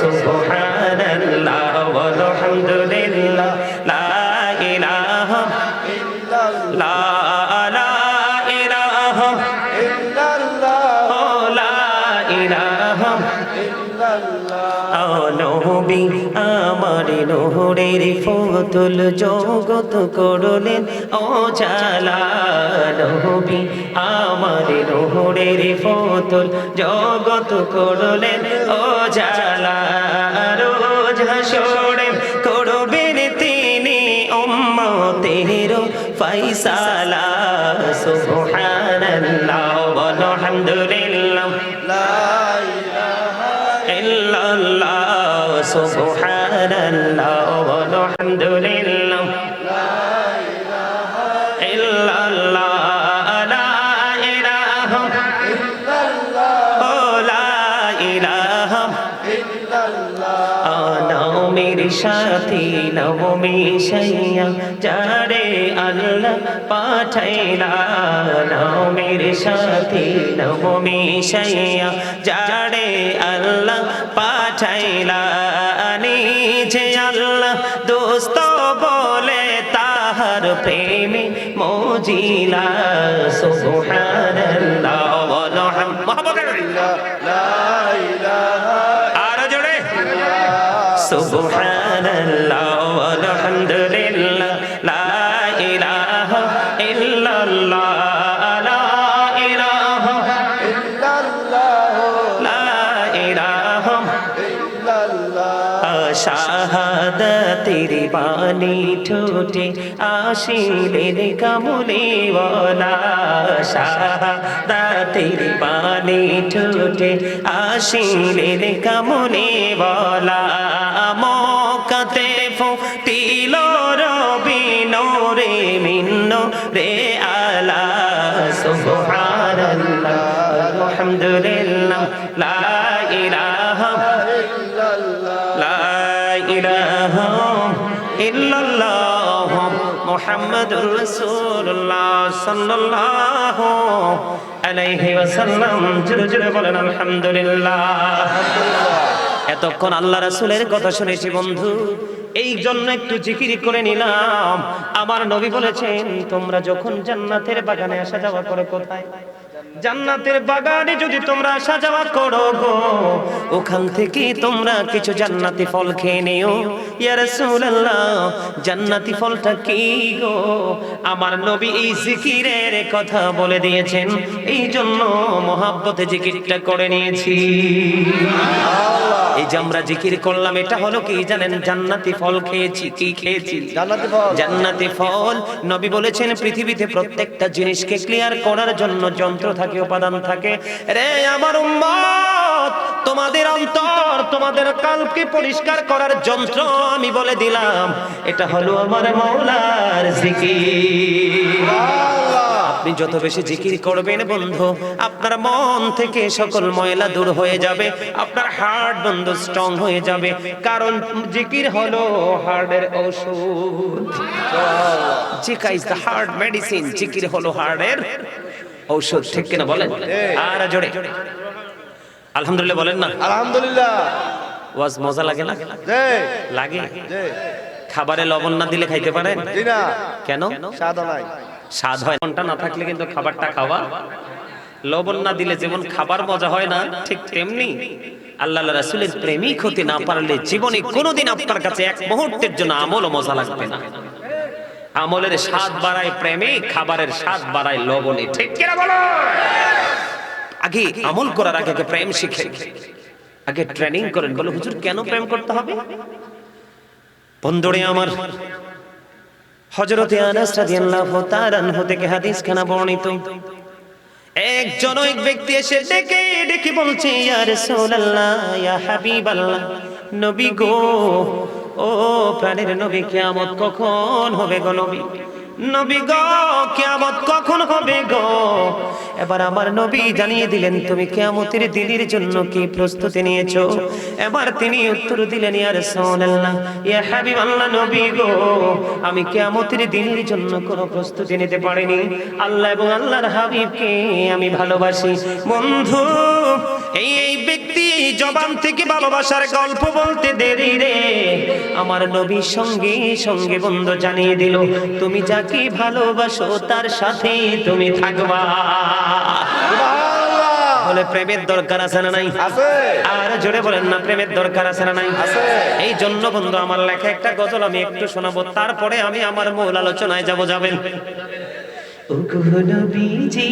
সুবহানাল্লাহ ওয়ালহামদুলিল্লাহ লা ইলাহা ইল্লাল্লাহ। লা ইলাহা ইল্লাল্লাহ। ও লা ইলাহা ইল্লাল্লাহ। ও নবী আমার নহরের ফতুল জগত করলেন ও জালা নবী আমার নহরের ফতুল জগত করলেন ও জালা রোজ হাসরে করবেন তিনি উম্মতের ফায়সালা সুবহানাল্লাহ ওয়ালহামদুলিল্লাহ লা ইলাহা ইল্লাল্লাহ সুবহানাল্লাহ ওয়ালহামদুলিল্লাহ ইল্লাল্লাহ লা ইলাহা ও লা ইলাহা নামের সাথী নবমী সাইয়া যারে আল্লাহ পাঠাইলা নামের সাথী নবমী সাইয়া যারে আল্লাহ পাঠাইলা নিজে আল্লাহ দোস্ত বলে তাহার প্রেমে মজিলা সুবহানাল্লাহ ওয়ালহামদুলিল্লাহ লা ইলাহা আর জোরে সুবহানাল্লাহ ওয়ালহামদুলিল্লাহ লা ইলাহা ইল্লাল্লাহ লা ইলাহা ইল্লাল্লাহ। লা ইলাহা ইল্লাল্লাহ। শাহাদাতের বাণী ঠোঁটে আসিলেন কামলিওয়ালা শাহাদাতের বাণী ঠোঁটে আসিলেন কামলিওয়ালা মক্কাতে ফুটিল রবি নূরে মিন্ন রে আলা সুবহানাল্লাহ আলহামদুলিল্লাহ লা ইলাহা লা ইলাহা ইল্লাল্লাহ মুহাম্মাদুর রাসূলুল্লাহ সাল্লাল্লাহু আলাইহি ওয়াসাল্লাম। জোরে জোরে বলেন আলহামদুলিল্লাহ। এতক্ষণ আল্লাহ রাসূলের কথা শুনেছি বন্ধু, এই জন্য একটু জিকির করে নিলাম। আমার নবী বলেছেন তোমরা যখন জান্নাতের বাগানে আসা যাওয়া করো, কোথায়? জান্নাতের বাগানে যদি তোমরা আসা যাওয়া করো গো, ওখান থেকে তোমরা কিছু জান্নাতি ফল খেয়ে নিও। ইয়া রাসূলুল্লাহ, জান্নাতি ফলটা কি গো? আমার নবী এই জিকিরের কথা বলে দিয়েছেন, এই জন্য মহাব্বতে জিকিরটা করে নিয়েছি। এই যে আমরা জিকির করলাম, এটা হলো কি জানেন? জান্নাতি ফল খেয়েছি। কি খেয়েছি? জান্নাতি ফল। জান্নাতি ফল। নবী বলেছেন পৃথিবীতে প্রত্যেকটা জিনিসকে ক্লিয়ার করার জন্য যন্ত্র থাকে, উপাদান থাকে। রে আমার উম্মত, তোমাদের অন্তর, তোমাদের কালকে পরিষ্কার করার যন্ত্র আমি বলে দিলাম, এটা হলো আমার মাওলার জিকির। আপনি যত বেশি জিকির করবেন বন্ধু, আপনার মন থেকে সকল ময়লা দূর হয়ে যাবে, আপনার হার্ট বন্ধু স্ট্রং হয়ে যাবে। কারণ জিকির হলো হার্টের ঔষধ। জিকির ইজ দ্য হার্ট মেডিসিন। জিকির হলো হার্টের ঔষধ, ঠিক কিনা বলেন? আর জোরে আলহামদুলিল্লাহ বলেন না? আলহামদুলিল্লাহ। ওয়াজ মজা লাগে না? জি। লাগে। জি। খাবারে লবণ না দিলে খাইতে পারেন? জি না, কেন? স্বাদ নাই। স্বাদ হয়, লবণটা না থাকলে কিন্তু খাবারটা খাওয়া, লবণ না দিলে যেমন খাবার মজা হয় না, ঠিক তেমনি আল্লাহ রাসূলের প্রেমিক হতে না পারলে জীবনে কোনোদিন আপনার কাছে এক মুহূর্তের জন্য আমলও মজা লাগবে না। আমলের স্বাদ বাড়ায় প্রেমে, খাবারের স্বাদ বাড়ায় লবণে। ঠিক কিনা বলো? আগে আমল করার আগে প্রেম শিখেন, আগে ট্রেনিং করেন। বলো হুজুর কেন প্রেম করতে হবে? বন্ধুরে আমার, হযরতে আনাস রাদিয়াল্লাহু তাআলা আনহু থেকে হাদিস খানা বর্ণিত। একজন এক ব্যক্তি এসে ডেকে ডেকে বলছে, ইয়া রাসূলুল্লাহ, ইয়া হাবিবাল্লাহ, নবী গো, ও প্রাণের নবী, কিয়ামত কখন হবে গো নবী? নবী গো, কিয়ামত কখন হবে গো? এবার আমার নবী জানিয়ে দিলেন, তুমি কিয়ামতের দিনের জন্য কি প্রস্তুতি নিয়েছো? এবার তিনি উত্তর দিলেন, ইয়া রাসূলুল্লাহ, ইয়া হাবিবাল্লাহ, নবী গো, আমি কিয়ামতের দিনের জন্য কোনো প্রস্তুতি নিতে পারিনি। আল্লাহ এবং আল্লাহর হাবিবকে আমি ভালোবাসি। বন্ধু, এই ব্যক্তি জবান থেকে ভালোবাসার গল্প বলতে দেরি রে, আমার নবী সঙ্গে সঙ্গে বন্ধু জানিয়ে দিল, তুমি যাকে ভালোবাসো তার সাথে তুমি থাকবা। বলে প্রেমের দরকার আছে না নাই? আছে। আর জোরে বলেন না, প্রেমের দরকার আছে না নাই? আছে। এই জন্য বন্ধু, আমার লেখা একটা গজল আমি একটু শোনাবো, তারপরে আমি আমার মূল আলোচনায় যাব। যাবেন? ওগো নবীজি,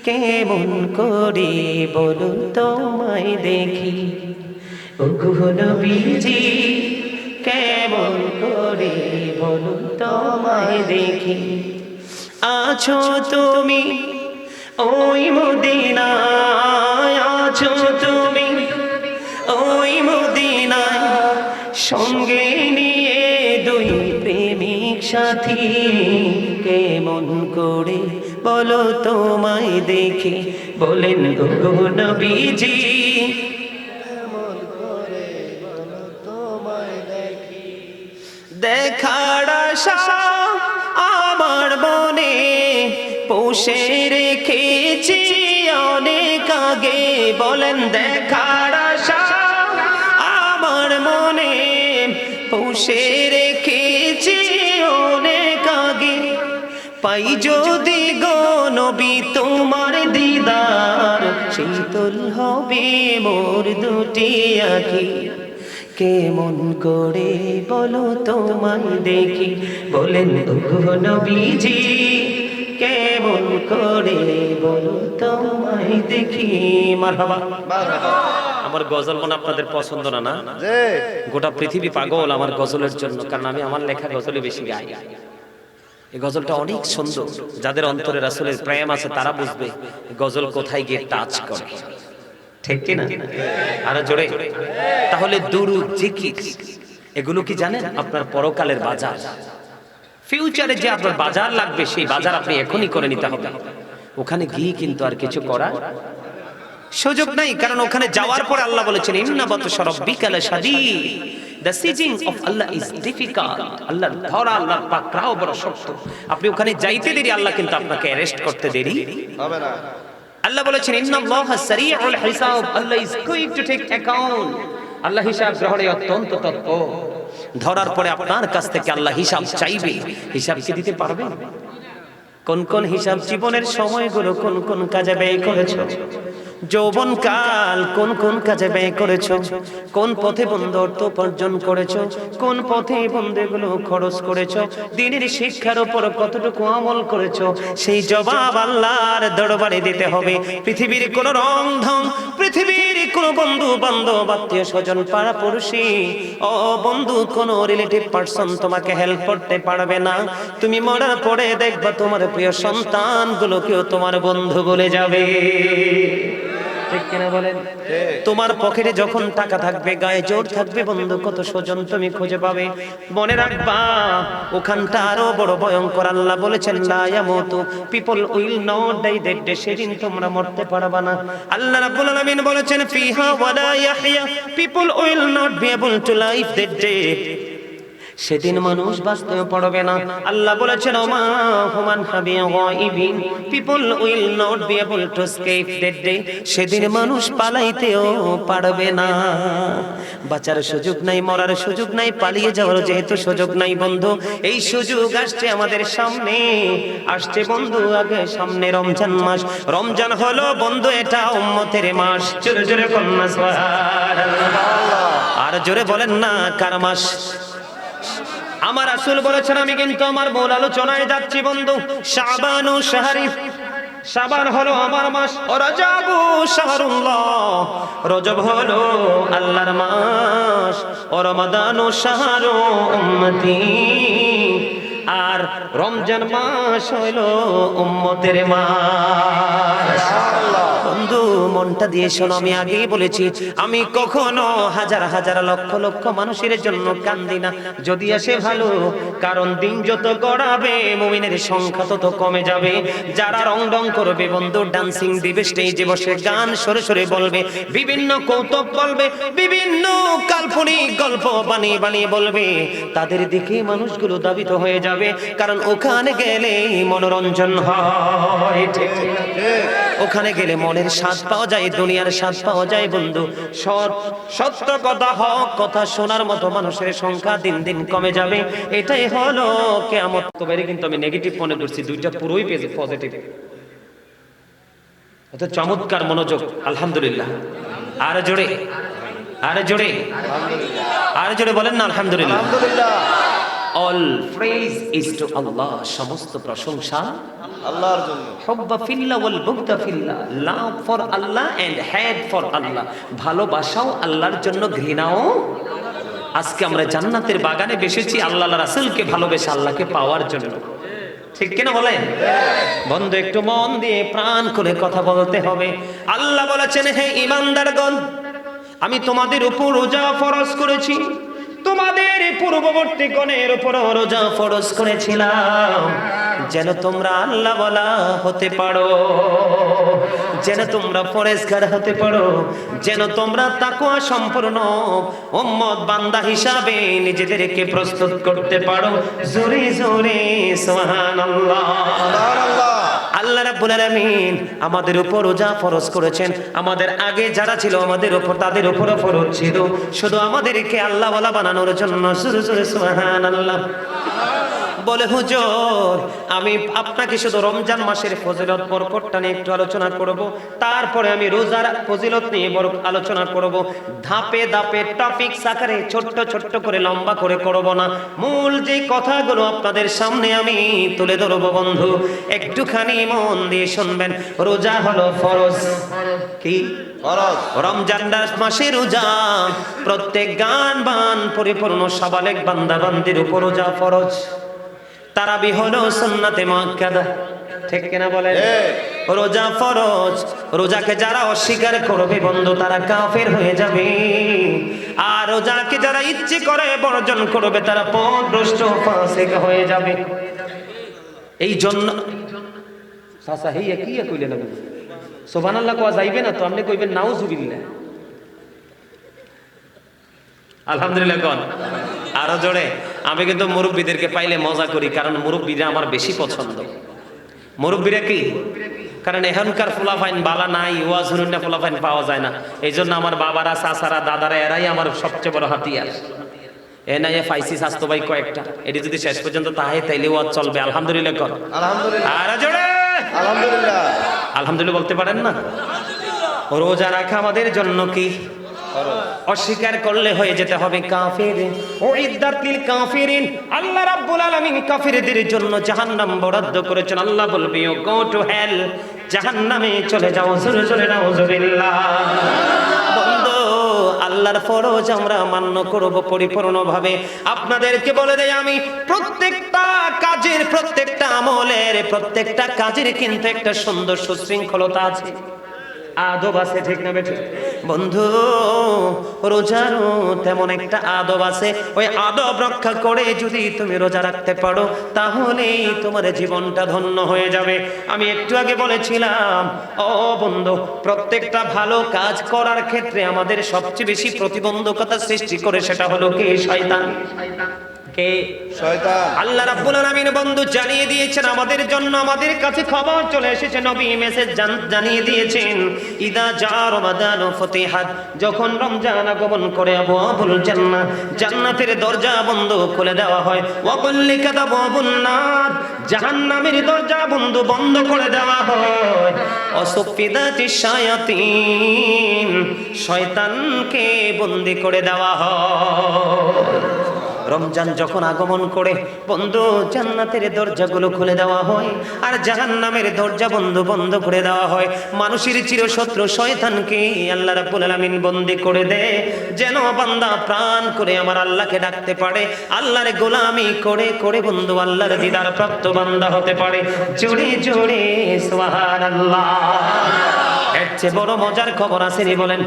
কেমন করে বলো তোমায় দেখি, ওগো নবীজি, কেমন করে বলো তোমায় দেখি, আছো তুমি ওই মদিনায়, আছো তুমি ওই মদিনায়, সঙ্গে নিয়ে দুই প্রেমিক সাথী, কেমন করে বলো তোমায় দেখি। বলেন ওগো নবীজি, কেমন করে বলো তোমায় দেখি। দেখার আশা আমার মনে পুষে রেখেছি অনেক আগে। বলেন দেখার আশা আমার মনে পুষে রেখেছি অনেক আগে, পাই যদি গো নবী তোমার দিদার, শীতল হবে মোর দুটি আঁখি, কেমন করে বলো তোমায় দেখি। বলেন ওগো নবীজি, কেমন করে বলো তোমায় দেখি। মারহাবা। আমার গজল মনে আপনাদের পছন্দ না? না, যে গোটা পৃথিবী পাগল আমার গজলের জন্য, কারণ আমি আমার লেখা গজলে বেশি গাই। এই গজলটা অনেক সুন্দর, যাদের অন্তরে রাসূলের প্রেম আছে তারা বুঝবে এই গজল কোথায় গিয়ে টাচ করে। ঠিক কি না? আরো জোরে। তাহলে দুরূদ, জিকির, এগুলো কি জানেন আপনার পরকালের বাজার। ফিউচারে যে আপনার বাজার লাগবে, সেই বাজার আপনি এখনই করে নিতে হবে। ওখানে গিয়ে কিন্তু আর কিছু করার সুযোগ নাই, কারণ ওখানে যাওয়ার পরে আল্লাহ বলেছেন, ইন্না বাতশা রাব্বিকা লাশাদীদ, the sieging of Allah is difficult, আল্লাহর ধরা, আল্লাহর পাকড়াও বড় শক্ত। আপনি ওখানে যাইতে দেরি, আল্লাহ কিন্তু আপনাকে অ্যারেস্ট করতে দেরি হবে না। আল্লাহ বলেছেন, ইন্নাল্লাহা সারিউল হিসাব, Allah is quick to take account, আল্লাহ হিসাব গ্রহণে অত্যন্ত তৎপর। ধরার পরে আপনার কাছ থেকে আল্লাহ হিসাব চাইবে, হিসাব কি দিতে পারবেন? কোন কোন হিসাব, জীবনের সময়গুলো কোন কোন কাজে ব্যয় করেছো, যৌবন কাল কোন কোন কাজে ব্যয় করেছো, কোন পথে বন্ধু অর্থ উপার্জন করেছো, কোন পথে বন্ধুগুলো খরচ করেছো, দিনের শিক্ষার উপর কতটুকু আমল করেছো, সেই জবাব আল্লাহর দরবারে দিতে হবে। পৃথিবীর কোন রং ঢং, পৃথিবীর কোন বন্ধু বান্ধব, আত্মীয় স্বজন, পাড়া পড়শি, ও বন্ধু, কোন রিলেটিভ পারসন তোমাকে হেল্প করতে পারবে না। তুমি মরার পরে দেখবা তোমার প্রিয় সন্তানগুলোকেও তোমার বন্ধু বলে যাবে। ঠিক কিনা বলেন? তোমার পকেটে যখন টাকা থাকবে, গায়ে জোর থাকবে, বন্ধু কত স্বজন তুমি খুঁজে পাবে। মনে রাখবা, ওখানটা আরো বড় ভয়ঙ্কর। আল্লাহ বলেছেন, লা ইয়ামুতু, people will not die that day, সেদিন তোমরা মরতে পারবে না। আল্লাহ রাব্বুল আলামিন বলেছেন, ফিহা ওয়ালা ইয়াহইয়া, people will not be able to live that day, সেদিন মানুষ বাস্তবে পড়বে না। আল্লাহ বলেছেন ওমা হুমান হাবি গায়বিন, people will not be able to escape that day. সেদিন মানুষ পালাইতেও পারবে না, বাঁচার সুযোগ নাই, মরার সুযোগ নাই, পালিয়ে যাওয়ার যেহেতু সুযোগ নাই বন্ধু, এই সুযোগ আসছে আমাদের সামনে, আসছে বন্ধু আগে সামনে রমজান মাস। রমজান হলো বন্ধু এটা উম্মতের মাস। জোরে জোরে কন্যা সুবহানাল্লাহ, আর জোরে বলেন না কার মাস? আমার রাসূল বলেছেন, আমি কিন্তু আমার মূল আলোচনায় যাচ্ছি বন্ধু। শাবানু শাহরি, শাবান হলো আমার মাস। রজবু শাহরুল্লাহ, রজব হলো আল্লাহর মাস। রমাদানু শাহরু উম্মতি, আর রমজান মাস হলো উম্মতের মাস। বন্ধু মনটা দিয়ে শোনো, আমি আগেই বলেছি আমি কখনো হাজার হাজার লক্ষ লক্ষ মানুষের জন্য কান্দি না, যদি আসে ভালো, কারণ দিন যত গড়াবে মুমিনের সংখ্যা তত কমে যাবে। যারা রং রং করবে বন্ধু, ডান্সিং দিবে, স্টেজে বসে গান সরে সরে বলবে, বিভিন্ন কৌতুক বলবে, বিভিন্ন কাল্পনিক গল্প বানিয়ে বানিয়ে বলবে, তাদের দিকে মানুষগুলো দাবিত হয়ে যাবে, কারণ ওখানে গেলে মনোরঞ্জন হয়। ঠিক ওখানে গেলে মনের স্বাদ পাওয়া যায়, দুনিয়ার স্বাদ পাওয়া যায় বন্ধু। সত্য কথা, হক কথা শোনার মতো মানুষের সংখ্যা দিন দিন কমে যাবে। এটাই হলো কিয়ামত। তবে কিন্তু আমি নেগেটিভ মনে করছি, দুইটা পুরোই পেয়েছি পজিটিভ। এত চমৎকার মনোযোগ, আলহামদুলিল্লাহ। আর জোরে, আর জোরে, আর জোরে বলেন না আলহামদুলিল্লাহ। All praise is to Allah, সমস্ত প্রশংসা আল্লাহর জন্য। হুব্বা ফিল্লাহ ওয়াল বুগদা ফিল্লাহ, love for Allah and hate for Allah. ভালোবাসাও আল্লাহর জন্য, ঘৃণাও। আজকে আমরা জান্নাতের বাগানে বসেছি আল্লাহর রাসূলকে ভালোবেসে, আল্লাহকে পাওয়ার জন্য। ঠিক কিনা বলেন বন্ধু? একটু মন দিয়ে প্রাণ করে কথা বলতে হবে। আল্লাহ বলেছেন, হে ঈমানদারগণ, আমি তোমাদের উপর রোজা ফরজ করেছি, তোমাদের পূর্ববর্তী গণের উপর রোজা ফরজ করেছিলাম, যেন তোমরা আল্লাহ ওয়ালা হতে পারো, যেন তোমরা পরেজগার হতে পারো, যেন তোমরা তাকওয়া সম্পূর্ণ উম্মত বান্দা হিসাবে নিজেদেরকে প্রস্তুত করতে পারো। জোরে জোরে সুবহানাল্লাহ। আল্লাহ রাব্বুল আলামিন আমাদের উপর রোজা ফরজ করেছেন। আমাদের আগে যারা ছিল আমাদের উপর, তাদের উপরও ফরজ ছিল, শুধু আমাদেরকে আল্লাহ ওয়ালা বানানোর জন্য। জোরে জোরে সুবহানাল্লাহ। বলে হুজুর, আমি আপনাকে শুধু রমজান মাসের ফজিলত বরকতটা নিয়ে একটু আলোচনা করব, তারপরে আমি রোজার ফজিলত নিয়ে বড় আলোচনা করব। ধাপে ধাপে টপিক আকারে ছোট্ট ছোট্ট করে লম্বা করে করব না, মূল যে কথাগুলো আপনাদের সামনে আমি তুলে ধরব বন্ধু, একটুখানি মন দিয়ে শুনবেন। রোজা হলো ফরজ। কি ফরজ? রমজান মাসে রোজা প্রত্যেক গান বান পরিপূর্ণ সাবালেক বান্দা বান্দির উপর রোজা ফরজ। তারাবি হলো সুন্নাতে মুআক্কাদা। ঠিক কিনা বলেন? রোজা ফরজ। রোজাকে যারা অস্বীকার করবে বন্ধু, তারা কাফের হয়ে যাবে। আর রোজাকে যারা ইচ্ছে করে বর্জন করবে, তারা পথভ্রষ্ট ফাসিক হয়ে যাবে। এই জন্য চাচা হেইয়া কি কইলেন? সুবহানাল্লাহ কোয়া যাইবে না তো, আপনি কইবেন নাউজুবিল্লাহ। আলহামদুলিল্লাহ কোন আরো জোরে। আমি কিন্তু মুরব্বীদেরকে পাইলে মজা করি, কারণ মুরব্বীরা আমার বেশি পছন্দ। মুরব্বীরা কি? কারণ এখনকার ফুলাফাইন বালা নাই, ওয়াজ হুরুন্না ফুলাফাইন পাওয়া যায় না। এই জন্য আমার বাবারা, চাচারা, দাদারা, এরাই আমার সবচেয়ে বড় হাতিয়ার। এ নাই পাইছি স্বাস্থ্য ভাই কয়েকটা, এটি যদি শেষ পর্যন্ত তাহে তাইলে ওয়াজ চলবে। আলহামদুলিল্লাহ কর। আলহামদুলিল্লাহ। আর জোরে আলহামদুলিল্লাহ। আলহামদুলিল্লাহ বলতে পারেন না? রোজা রাখা আমাদের জন্য কি? অস্বীকার করলে হয়ে যেতে হবে কাফির। উইদ্দাত লিল কাফিরিন। আল্লাহ রাব্বুল আলামিন কাফিরদের জন্য জাহান্নাম বরাদ্দ করেছেন। আল্লাহ বলবে, ইউ গো টু হেল, জাহান্নামে চলে যাও। জোরে জোরে নাউজুবিল্লাহ। বন্ধু, আল্লাহর ফরজ আমরা মান্য করব পরিপূর্ণভাবে। আপনাদেরকে বলে দেই, আমি প্রত্যেকটা কাজের, প্রত্যেকটা আমলের, প্রত্যেকটা কাজের কিন্তু একটা সুন্দর সুশৃঙ্খলতা আছে, আদব আছে। ঠিক না বেঠিক বন্ধু? রোজারও তেমন একটা আদব আছে। ওই আদব রক্ষা করে যদি তুমি রোজা রাখতে পারো, তাহলেই তোমার জীবনটা ধন্য হয়ে যাবে। আমি একটু আগে বলেছিলাম, ও বন্ধু, প্রত্যেকটা ভালো কাজ করার ক্ষেত্রে আমাদের সবচেয়ে বেশি প্রতিবন্ধকতা সৃষ্টি করে, সেটা হলো কি? শয়তান। কে? শয়তান। আল্লাহ রাব্বুল আলামিন বন্ধু জানিয়ে দিয়েছেন আমাদের জন্য, আমাদের কাছে খবর চলে এসেছে, নবী মেসেজ জানিয়ে দিয়েছেন, ইদা জা রমাদান ফতিহাত, যখন রমজান আগমন করে আবওয়াবুল জান্নাহ, জান্নাতের দরজা বন্ধ খুলে দেওয়া হয়, ওয়া কুল্লিকাত আবওয়াবুন নার, জাহান্নামের দরজা বন্ধ করে দেওয়া হয়, অসুফিদাতিশ শায়াতিন, শয়তানকে বন্দী করে দেওয়া হয়। রমজান যখন আগমন করে বন্ধু জান্নাতের দরজাগুলো খুলে দেওয়া হয় আর জাহান্নামের দরজা বন্ধ করে দেওয়া হয়। মানুষের চিরশত্রু শয়তানকে আল্লাহ রাব্বুল আলামিন বন্দী করে দেয়, যেন বান্দা প্রাণ করে আমার আল্লাহকে ডাকতে পারে, আল্লাহর গোলামি করে করে বন্ধু আল্লাহর দিদার প্রাপ্ত বান্দা হতে পারে। জোরে জোরে সুবহানাল্লাহ। এর চেয়ে বড় মজার খবর আসেনি বলেন?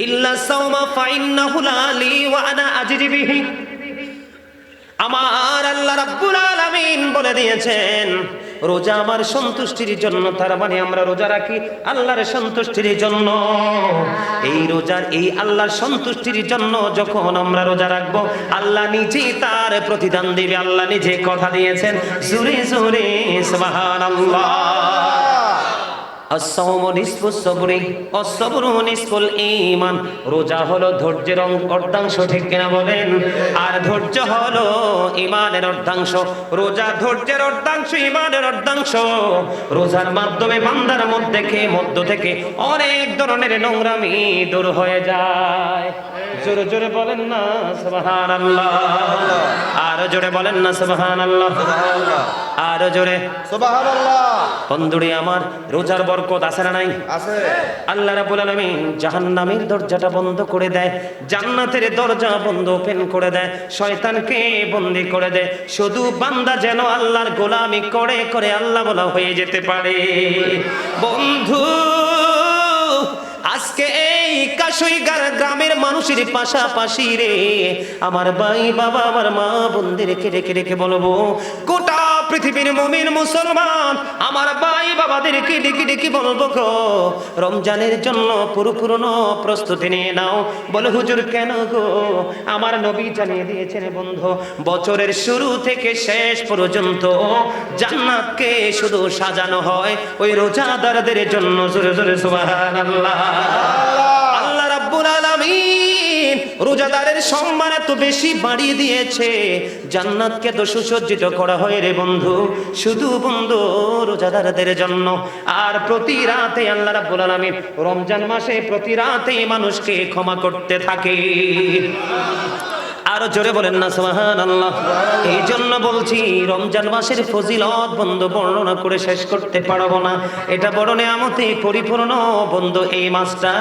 ইল্লা সাওমা ফাইন্নাহু লি ওয়া আনা আজরি বিহি। আমার আল্লাহ রাব্বুল আলামিন বলে দিয়েছেন, রোজা আমার সন্তুষ্টির জন্য, তার মানে আমরা রোজা রাখি আল্লাহর সন্তুষ্টির জন্য। এই রোজার এই আল্লাহর সন্তুষ্টির জন্য যখন আমরা রোজা রাখবো, আল্লাহ নিজেই তার প্রতিদান দিবে। আল্লাহ নিজে কথা দিয়েছেন, জোরে জোরে সুবহানাল্লাহ। as-sawmu nisfu as-sabri was-sabru nisful ঈমান। রোজা হলো ধৈর্যের অর্ধাংশ, ঠিক কিনা বলেন? আর ধৈর্য হলো ঈমানের অর্ধাংশ। রোজা ধৈর্যের অর্ধাংশ, ঈমানের অর্ধাংশ। রোজার মাধ্যমে বান্দার মধ্য থেকে অনেক ধরনের নোংরামি দূর হয়ে যায়। জোরে জোরে বলেন না সুবহানাল্লাহ। আরো জোরে বলেন না সুবহানাল্লাহ। আরো জোরে সুবহানাল্লাহ। বন্ধুরে আমার, রোজার বরকত আছে না নাই? আছে। আল্লাহ রাব্বুল আলামিন জাহান্নামের দরজাটা বন্ধ করে দেয়, জান্নাতের দরজা ওপেন করে দেয়, শয়তানকে বন্দী করে দেয়, শুধু বান্দা যেন আল্লাহর গোলামি করে করে আল্লাহ বলা হয়ে যেতে পারে। বন্ধু আজকে এই কাশইগার গ্রামের মানুষের পাশাপাশি রে আমার ভাই বাবা, আমার মা বোনদেরকে রেখে রেখে বলবো, গোটা পৃথিবীর মুমিন মুসলমান আমার ভাই বাবাদেরকে ডেকে ডেকে বলবো গো, রমজানের জন্য পুরনো প্রস্তুতি নিয়ে নাও। বলে হুজুর কেন গো? আমার নবী জানিয়ে দিয়েছেন বন্ধু, বছরের শুরু থেকে শেষ পর্যন্ত জান্নাতকে শুধু সাজানো হয় ওই রোজাদারদের জন্য। জোরে জোরে সুবহানাল্লাহ। আল্লাহ রাব্বুল আলামিন রোজাদারের সম্মান এত বেশি বাড়িয়ে দিয়েছে, জান্নাতকে তো সুসজ্জিত করা হয় রে বন্ধু, শুধু বন্ধু রোজাদারদের জন্য। আর প্রতি রাতে আল্লাহ রাব্বুল আলামিন রমজান মাসে প্রতি রাতে মানুষকে ক্ষমা করতে থাকে। আরো জোরে বলেন না সুবহানাল্লাহ। এই জন্য বলছি, রমজান মাসের ফজিলত বন্ধু বর্ণনা করে শেষ করতে পারবো না। এটা বড় নিয়ামতে পরিপূর্ণ বন্ধু। এই মাসটা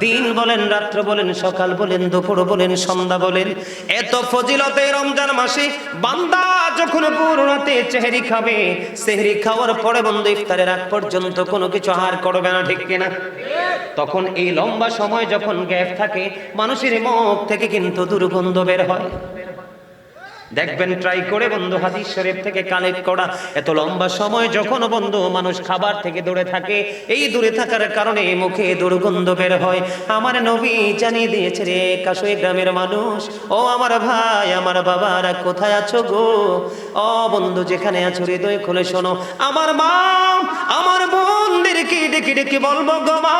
দিন বলেন, রাত্র বলেন, সকাল বলেন, দুপুর বলেন, সন্ধ্যা বলেন, এত ফজিলতে রমজান মাসে বান্দা যখন পুরো রাতে সেহরি খাবে, সেহরি খাওয়ার পরে বন্ধু ইফতারের আগ পর্যন্ত কোনো কিছু আহার করবে না, ঠিক কিনা? তখন এই লম্বা সময় যখন গ্যাপ থাকে, মানুষের মুখ থেকে কিন্তু দুর্গন্ধ বের হয়। দেখবেন ট্রাই করে বন্ধু, হাদিস শরীফ থেকে কালেক্ট করা, এত লম্বা সময় যখন বন্ধু মানুষ খাবার থেকে দূরে থাকে, এই দূরে থাকার কারণে মুখে দুর্গন্ধ বের হয়। আমার নবী জানিয়ে দিয়েছে রে কাশই গ্রামের মানুষ, ও আমার ভাই আমার বাবারা কোথায় আছো গো? ও বন্ধু যেখানে আছো হৃদয় খুলে শোনো, আমার মা আমার বোনদেরকে ডেকে ডেকে বলবো গো মা,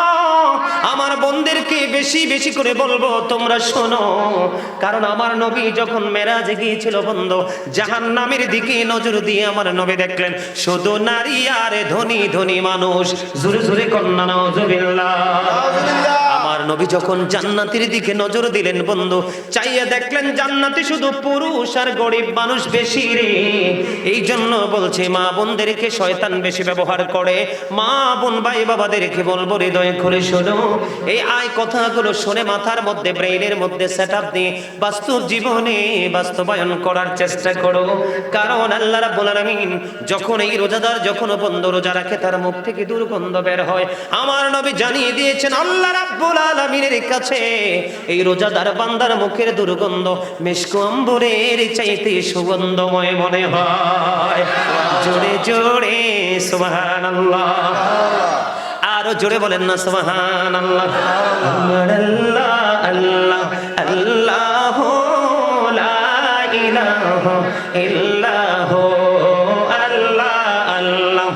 আমার বোনদেরকে বেশি বেশি করে বলবো তোমরা শোনো। কারণ আমার নবী যখন মেরাজে গিয়েছিল বন্ধু, জাহান্নামের দিকে নজর দিয়ে আমার নবী দেখলেন শুধু নারী আর ধনী ধনী মানুষ। জোরে জোরে কন্যা নাউজুবিল্লাহ। আমার নবী যখন জান্নাতের দিকে নজর দিলেন বন্ধু, চাইয়ে দেখলেন জান্নাতে শুধু পুরুষ আর গরিব মানুষ বেশি রে। এই জন্য বলছে মা বোনদেরকে শয়তান বেশি ব্যবহার করে। মা বোন ভাই বাবাদেরকে বলবো হৃদয় খুলে শোনো, এই আয় কথাগুলো শুনে মাথার মধ্যে ব্রেইনের মধ্যে সেটআপ দিয়ে বাস্তব জীবনে বাস্তবায়ন করার চেষ্টা করো। কারণ আল্লাহ রাব্বুল আলামিন যখন এই রোজাদার যখন বন্ধ রোজা রাখে, তার মুখ থেকে দুর্গন্ধ বের হয়। আমার নবী জানিয়ে দিয়েছেন আল্লাহ রাব্বুল আলামিনের কাছে এই রোজাদার বান্দার মুখের দুর্গন্ধ মিশক আম্বরের চাইতে সুগন্ধময় মনে হয়। জোরে জোরে সুবহানাল্লাহ। আরো জোরে বলেন না সুবহানাল্লাহ। আমার আল্লাহ আল্লাহ আল্লাহু লা ইলাহা ইল্লাহু আল্লাহ আল্লাহ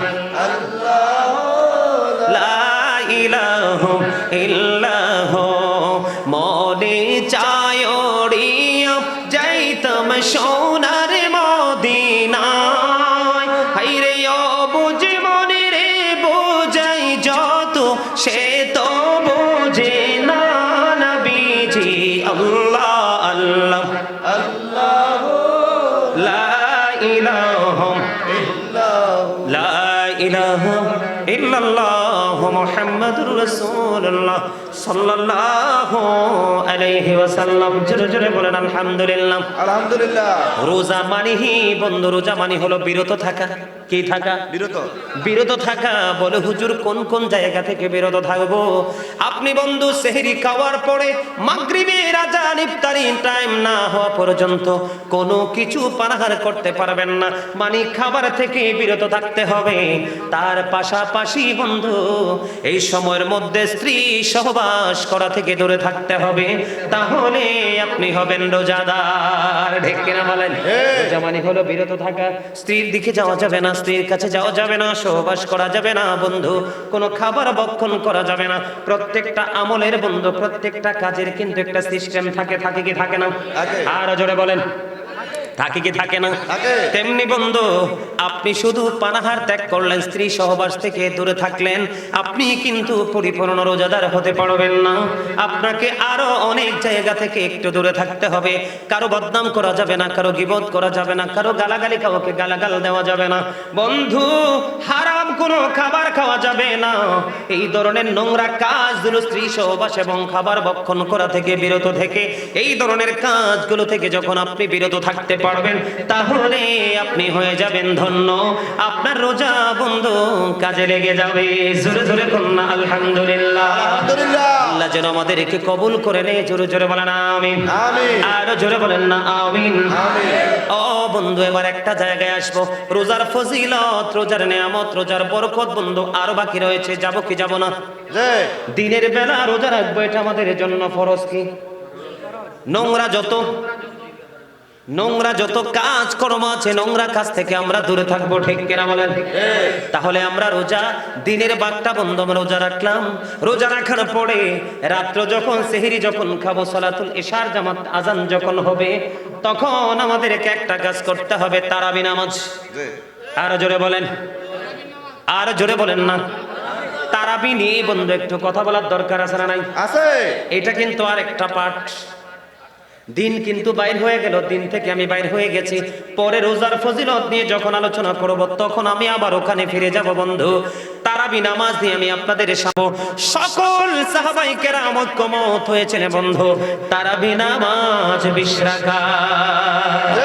লা ইলাহা ইল্লাহু মনে চায় ওড়িয়া যাইতাম সোনার মদিনায় হায়রে ও বুঝে মনে রে বোঝাই যত সে তো বোঝে না নবীজি আল্লাহ আল্লাহ লা ইলাহা লা ইলাহা ইল্লাল্লাহ মুহাম্মাদুর রাসূলুল্লাহ সাল্লাল্লাহু আলাইহি ওয়াসাল্লাম। জোরে জোরে বলেন আলহামদুলিল্লাহ। আলহামদুলিল্লাহ। রোজা মানেই বন্ধু, রোজা মানে হলো বিরত থাকা। কি থাকা? বিরত। বিরত থাকা। বলে হুজুর কোন কোন জায়গা থেকে বিরত থাকবো? আপনি বন্ধু সেহরি খাওয়ার পরে মাগরিবের আযান ইফতারি টাইম না হওয়া পর্যন্ত কোনো কিছু পানাহার করতে পারবেন না, মানে খাবার থেকে বিরত থাকতে হবে। তার পাশাপাশি বন্ধু এই সময়ের মধ্যে স্ত্রী সহবাস করা থেকে দূরে থাকতে হবে, তাহলে আপনি হবেন রোজাদার। ঠিক কিনা বলেন? রোজা মানে হলো বিরত থাকা। স্ত্রীর দিকে যাওয়া যাবে না, স্ত্রীর কাছে যাওয়া যাবে না, সহবাস করা যাবে না বন্ধু, কোনো খাবার ভক্ষণ করা যাবে না। প্রত্যেকটা আমলের বন্ধু, প্রত্যেকটা কাজের কিন্তু একটা সিস্টেম থাকে। থাকে কি থাকে না? আর জোরে বলেন, থাকে কি থাকে না? তেমনি বন্ধু আপনি শুধু পানাহার ত্যাগ করলেন, স্ত্রী সহবাস থেকে দূরে থাকলেন, আপনি কিন্তু পরিপূর্ণ রোজাদার হতে পারবেন না। আপনাকে আরো অনেক জায়গা থেকে একটু দূরে থাকতে হবে। কারো বদনাম করা যাবে না, কারো গীবত করা যাবে না, কারো গালাগালি, কাউকে গালাগাল দেওয়া যাবে না বন্ধু। হারাম কোনো খাবার খাওয়া যাবে না। এই ধরনের নোংরা কাজগুলো, স্ত্রী সহবাস এবং খাবার ভক্ষণ করা থেকে বিরত থেকে, এই ধরনের কাজগুলো থেকে যখন আপনি বিরত থাকতে পারবেন, তাহলে আপনি হয়ে যাবেন ধন্য। আপনার রোজা বন্ধু কাজে লেগে যাবে। জোরে জোরে বলুন আলহামদুলিল্লাহ। আলহামদুলিল্লাহ। আল্লাহ যেন আমাদেরকে কবুল করে নেয়। জোরে জোরে বলেন আমিন। আমিন। আর জোরে বলেন না আমিন। আমিন। ও বন্ধু এবার একটা জায়গায় আসবো, রোজার ফজিলত, রোজার নিয়ামত, রোজার বরকত বন্ধু আরো বাকি রয়েছে। যাব কি যাব না? দিনের বেলা রোজা রাখবো, এটা আমাদের জন্য ফরজ। কি নোংরা যত কাজ কর্ম আছে, নোংরা কাজ থেকে আমরা দূরে থাকবো। ঠিক কিনা বলেন? তাহলে আমরা রোজা দিনের বাগটা বন্ধ আমরা রোজা রাখলাম। রোজা রাখার পরে রাত্র যখন সেহরি যখন খাবো, সালাতুল ইশার জামাত আজান যখন হবে, তখন আমাদেরকে একটা কাজ করতে হবে, তারাবি নামাজ। আর জোরে বলেন, আর জোরে বলেন না। তারাবি নিয়ে বন্ধু একটু কথা বলার দরকার আছে না নাই? আছে। এটা কিন্তু আর একটা পাঠ। দিন কিন্তু বাইর হয়ে গেল, দিন থেকে আমি বাইর হয়ে গেছি। পরে রোজার ফজিলত নিয়ে যখন আলোচনা করব, তখন আমি আবার ওখানে ফিরে যাব বন্ধু। তারাবি নামাজ নিয়ে আমি আপনাদের সামনে সকল সাহাবায়ে কেরাম ঐক্যমত হয়েছেন বন্ধু, তারাবি নামাজ 20 রাকাত।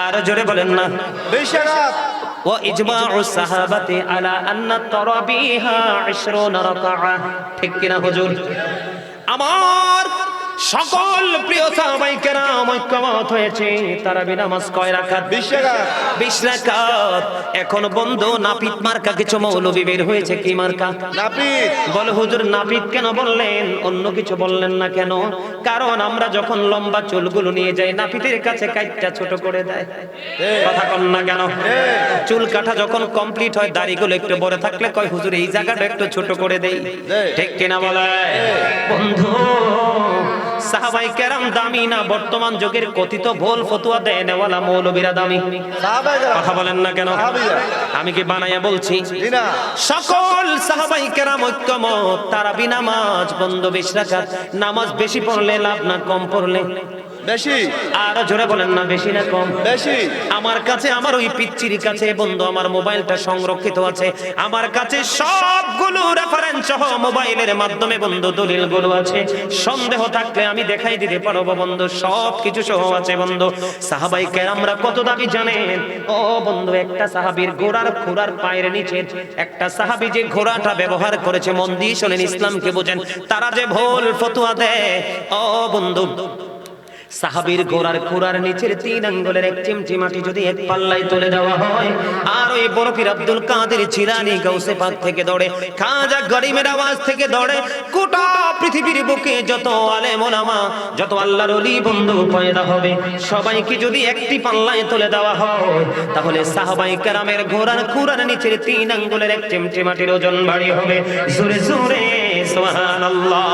আর জোরে বলেন না 20 রাকাত। وإجماع الصحابة على أن التراويح 20 ركعة। ঠিক কিনা হুজুর? আমার সকল প্রিয় সাহাবায়ে কেরাম ঐক্যমত হয়েছে, তারাবি নামাজ কয় রাকাত? 20 রাকাত। 20 রাকাত। এখন বন্ধু নাপিত মার্কা কিছু মৌলবী বের হয়েছে। কি মার্কা? নাপিত। বলে হুজুর নাপিত কেন বললেন, অন্য কিছু বললেন না কেন? কারণ আমরা যখন লম্বা চুলগুলো নিয়ে যাই, নাপিতের কাছে কাটটা ছোট করে দেয়। কথা কন না কেন? চুল কাটা যখন কমপ্লিট হয়, দাড়িগুলো একটু বড় থাকলে কয় হুজুর এই জায়গাটা একটু ছোট করে দেই। ঠিক কিনা বলে বন্ধু? সাহাবায়ে কেরাম দামি না, বর্তমান যুগের কথিত ভুল ফতোয়া দেয় নেওয়ালা মৌলবীরা দামি? কথা বলেন না কেন? আমি কি বানাইয়া বলছি? সকল সাহাবায়ে কেরাম ঐক্যমত, তারাবি নামাজ বন্ধু 20 রাকাত। নামাজ বেশি পড়লে লাভ না কম পড়লে? বেশি। আর জোরে বলেন না, বেশি না কম? বেশি। আমার কাছে, আমার ওই পিচ্চির কাছে বন্ধু আমার মোবাইলটা সংরক্ষিত আছে। আমার কাছে সবগুলো রেফারেন্স সহ মোবাইলের মাধ্যমে বন্ধু দলিলগুলো আছে। সন্দেহ থাকলে আমি দেখাই দিতে পারবো বন্ধু, সব কিছু সহ আছে বন্ধু। সাহাবায়ে কেরামরা কত দাবি জানেন? ও বন্ধু, একটা সাহাবীর ঘোড়ার খুরার পায়ের নিচে একটা সাহাবী যে ঘোড়াটা ব্যবহার করেছে, মন দিয়ে শোনেন, ইসলামকে বোঝেন, তারা যে ভুল ফতোয়া দেয় ও বন্ধু, সাহাবীর ঘোড়ার খুরার নিচের 3 আঙ্গুলের এক চিমটি মাটি যদি এক পাল্লায় তুলে দেওয়া হয়, আর ওই বড় পীর আব্দুল কাদের জিলানী গাউসে পাক থেকে ধরে, খাজা গরিবের আওয়াজ থেকে ধরে, গোটা পৃথিবীর বুকে যত আলেম ওলামা, যত আল্লাহর ওলি বন্ধু পয়দা হবে, সবাইকে যদি একটি পাল্লায় তুলে দেওয়া হয়, তাহলে সাহাবায়ে কেরামের ঘোড়ার খুরার নিচের 3 আঙ্গুলের এক চিমটি মাটির ওজন ভারী হবে। জোরে জোরে সুবহানাল্লাহ।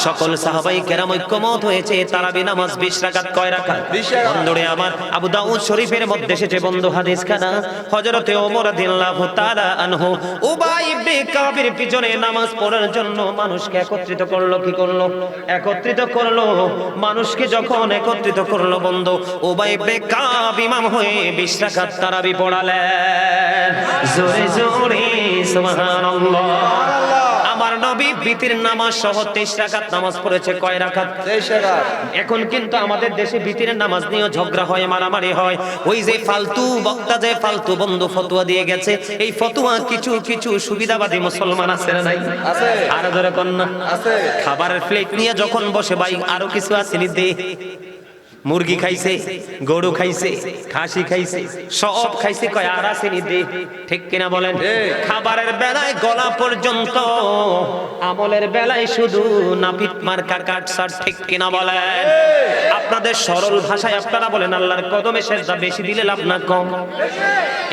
সকল সাহাবায়ে কেরাম ঐক্যমত হয়েছে তারাবি নামাজ 20 রাকাত কয় রাকাত? 20 রাকাত। বন্ধুরে আমার, আবু দাউদ শরীফের মধ্যে এসেছে বন্ধু হাদিস খানা, হযরতে ওমর রাদিয়াল্লাহু তাআলা আনহু উবাই ইবনে কাবের পিছনে নামাজ পড়ার জন্য মানুষকে একত্রিত করলো। কি করলো? একত্রিত করলো। মানুষকে যখন একত্রিত করলো বন্ধু, উবাই ইবনে কাব ইমাম হয়ে 20 রাকাত তারাবি পড়ালেন। জোরে জোরে সুবহানাল্লাহ। আমার নবী বিতির নামাজ সহ 23 রাকাত নামাজ পড়েছে। কয় রাকাত? 23 রাকাত। এখন কিন্তু আমাদের দেশে বিতিরের নামাজ নিয়ে ঝগড়া হয়, মারামারি হয়। ওই যে ফালতু বক্তা, যে ফালতু বন্ধু ফতোয়া দিয়ে গেছে, এই ফতোয়া কিছু কিছু সুবিধাবাদী মুসলমান আছে না নাই? আছে। আর ধরে কন্যা আছে। খাবারের প্লেট নিয়ে যখন বসে, ভাই আরো কিছু আসেনি দে, মুরগি খাইছে, গরু খাইছে, খাসি খাইছে, সব খাইছে, কয় আর আসেনি দে। ঠিক কিনা বলেন? খাবারের বেলায় গলা পর্যন্ত, আমলের বেলায় শুধু নাপিত মার্কা কাটসার। ঠিক কিনা বলেন? আপনাদের সরল ভাষায় আপনারা বলেন, আল্লাহর কদমে সেজদা বেশি দিলে লাভ না কম?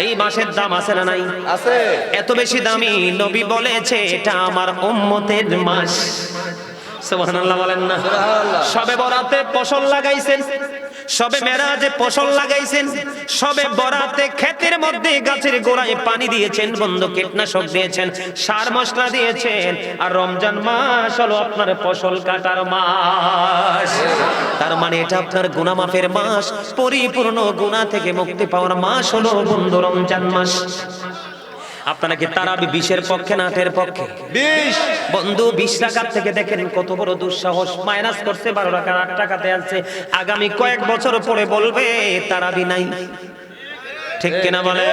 এই মাসের দাম আছে না নাই? আছে। এত বেশি দামি, নবী বলেছে এটা আমার উম্মতের মাস। সুবহানাল্লাহ বলেন না? সুবহানাল্লাহ। সবে বরাতে ফসল লাগাইছেন, সবে মেরাজে ফসল লাগাইছেন, সবে বরাতে ক্ষেতের মধ্যে গাছের গোড়ায় পানি দিয়েছেন, বন্ধু কীটনাশক দিয়েছেন, সার মশলা দিয়েছেন, আর রমজান মাস হলো আপনার ফসল কাটার মাস। তার মানে এটা আপনার গুনাহ মাফের মাস, পরিপূর্ণ গুনাহ থেকে মুক্তি পাওয়ার মাস হলো বন্ধু রমজান মাস। আপনারা কি তারাবি 20-এর পক্ষে না 8-এর পক্ষে? 20। বন্ধু 20 রাকাত থেকে দেখেন কত বড় দুঃসাহস, মাইনাস করছে 12 রাকাত 8 টাকাতে আছে। আগামী কয়েক বছর পরে বলবে তারাবি নাই। ঠিক কিনা বলে?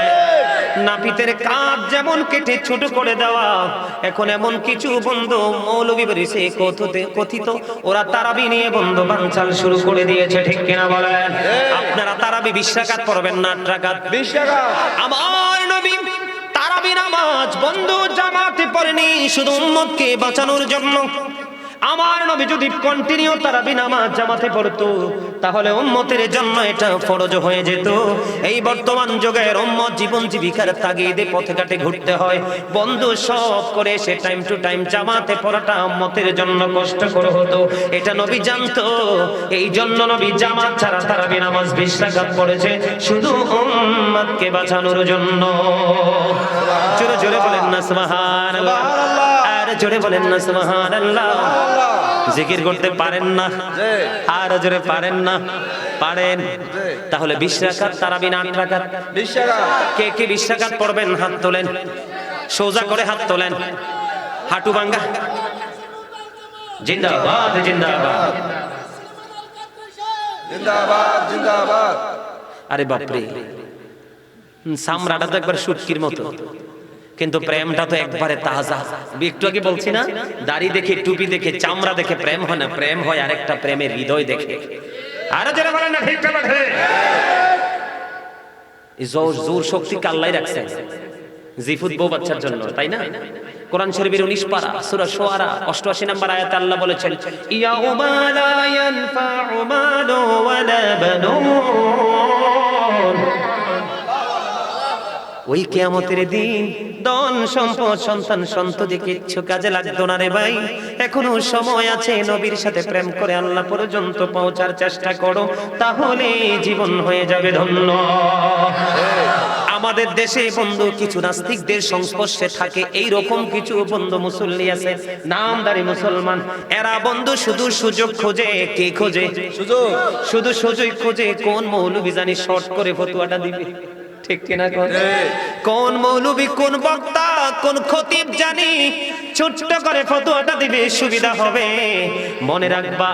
নাপিতের কাজ যেমন কেটে ছোট করে দেওয়া, এখন এমন কিছু বন্ধু মৌলবি বেরিয়েছে কথিত, ওরা তারাবি নিয়ে বন্ধু বানচাল শুরু করে দিয়েছে। ঠিক কিনা বলেন? আপনারা তারাবি 20 রাকাত পড়বেন না 8 রাকাত? 20 রাকাত। আমার নবী তারাবি নামাজ বন্ধু জামাতে পড়েনি শুধু উম্মতকে বাঁচানোর জন্য। আমার নবী যদি কন্টিনিউ তারাবি নামাজ জামাতে পড়তো, তাহলে উম্মতের জন্য এটা ফরজ হয়ে যেত। এই বর্তমান যুগের উম্মত জীবন জীবিকার তাগিদে পথে ঘাটে ঘুরতে হয় বন্ধু, সব করে সে টাইম টু টাইম জামাতে পড়াটা উম্মতের জন্য কষ্টকর হতো, এটা নবী জানতো। এই জন্য নবী জামাত ছাড়া তারাবি নামাজ 20 রাকাত পড়েছে শুধু উম্মতকে বাঁচানোর জন্য। জোরে জোরে বলেন না সুবহানাল্লাহ। আর জোরে বলেন না সুবহানাল্লাহ। জিকির করতে পারেন না? আর জোরে পারেন না? পারেন। তাহলে 20 রাকাত তারাবি না 8 রাকাত? 20 রাকাত। কে কে 20 রাকাত পড়বেন হাত তোলেন, সোজা করে হাত তোলেন, হাঁটু ভাঙ্গা। জিন্দাবাদ জিন্দাবাদ। জিন্দাবাদ জিন্দাবাদ। আরে বাপরে, সামরাটা তো একবার শুটকির মতো, কিন্তু প্রেমটা তো একবারে তাজা। একটু আগে বলছি না, দাড়ি দেখে, টুপি দেখে, চামড়া দেখে প্রেম হয় না, প্রেম হয় আরেকটা প্রেমের হৃদয় দেখে। আরে যারা বলেন না ঠিক কথা, এই জোর শক্তি আল্লাহই রাখছেন জিফুত বউ বাচ্চার জন্য, তাই না? কোরআন শরীফের 19 পারা সূরা শুআরা 88 নম্বর আয়াতে আল্লাহ বলেছেন, ইয়াউমা লা ইয়ানফাউ মালু ওয়ালা বানুন। ওই কিয়ামতের দিন ধন সম্পদ সন্তান সন্ততি কিচ্ছু কাজে লাগতো না রে ভাই। এখনো সময় আছে, নবীর সাথে প্রেম করে আল্লাহ পর্যন্ত পৌঁছার চেষ্টা করো, তাহলে জীবন হয়ে যাবে ধন্য। আমাদের দেশে বন্ধু কিছু নাস্তিকদের সংস্পর্শে থাকে এই রকম কিছু বন্ধু মুসল্লি আছে, নামদারি মুসলমান। এরা বন্ধু শুধু সুযোগ খোঁজে। কে খোঁজে? সুযোগ। শুধু সুযোগ খোঁজে কোন মৌলবি জানি শর্ট করে ফতোয়াটা দিবে। ঠিক কিনা? কোন মৌলবী, কোন বক্তা, কোন খতিব জানি ছোট্ট করে ফতোয়াটা দিবে, সুবিধা হবে। মনে রাখবা,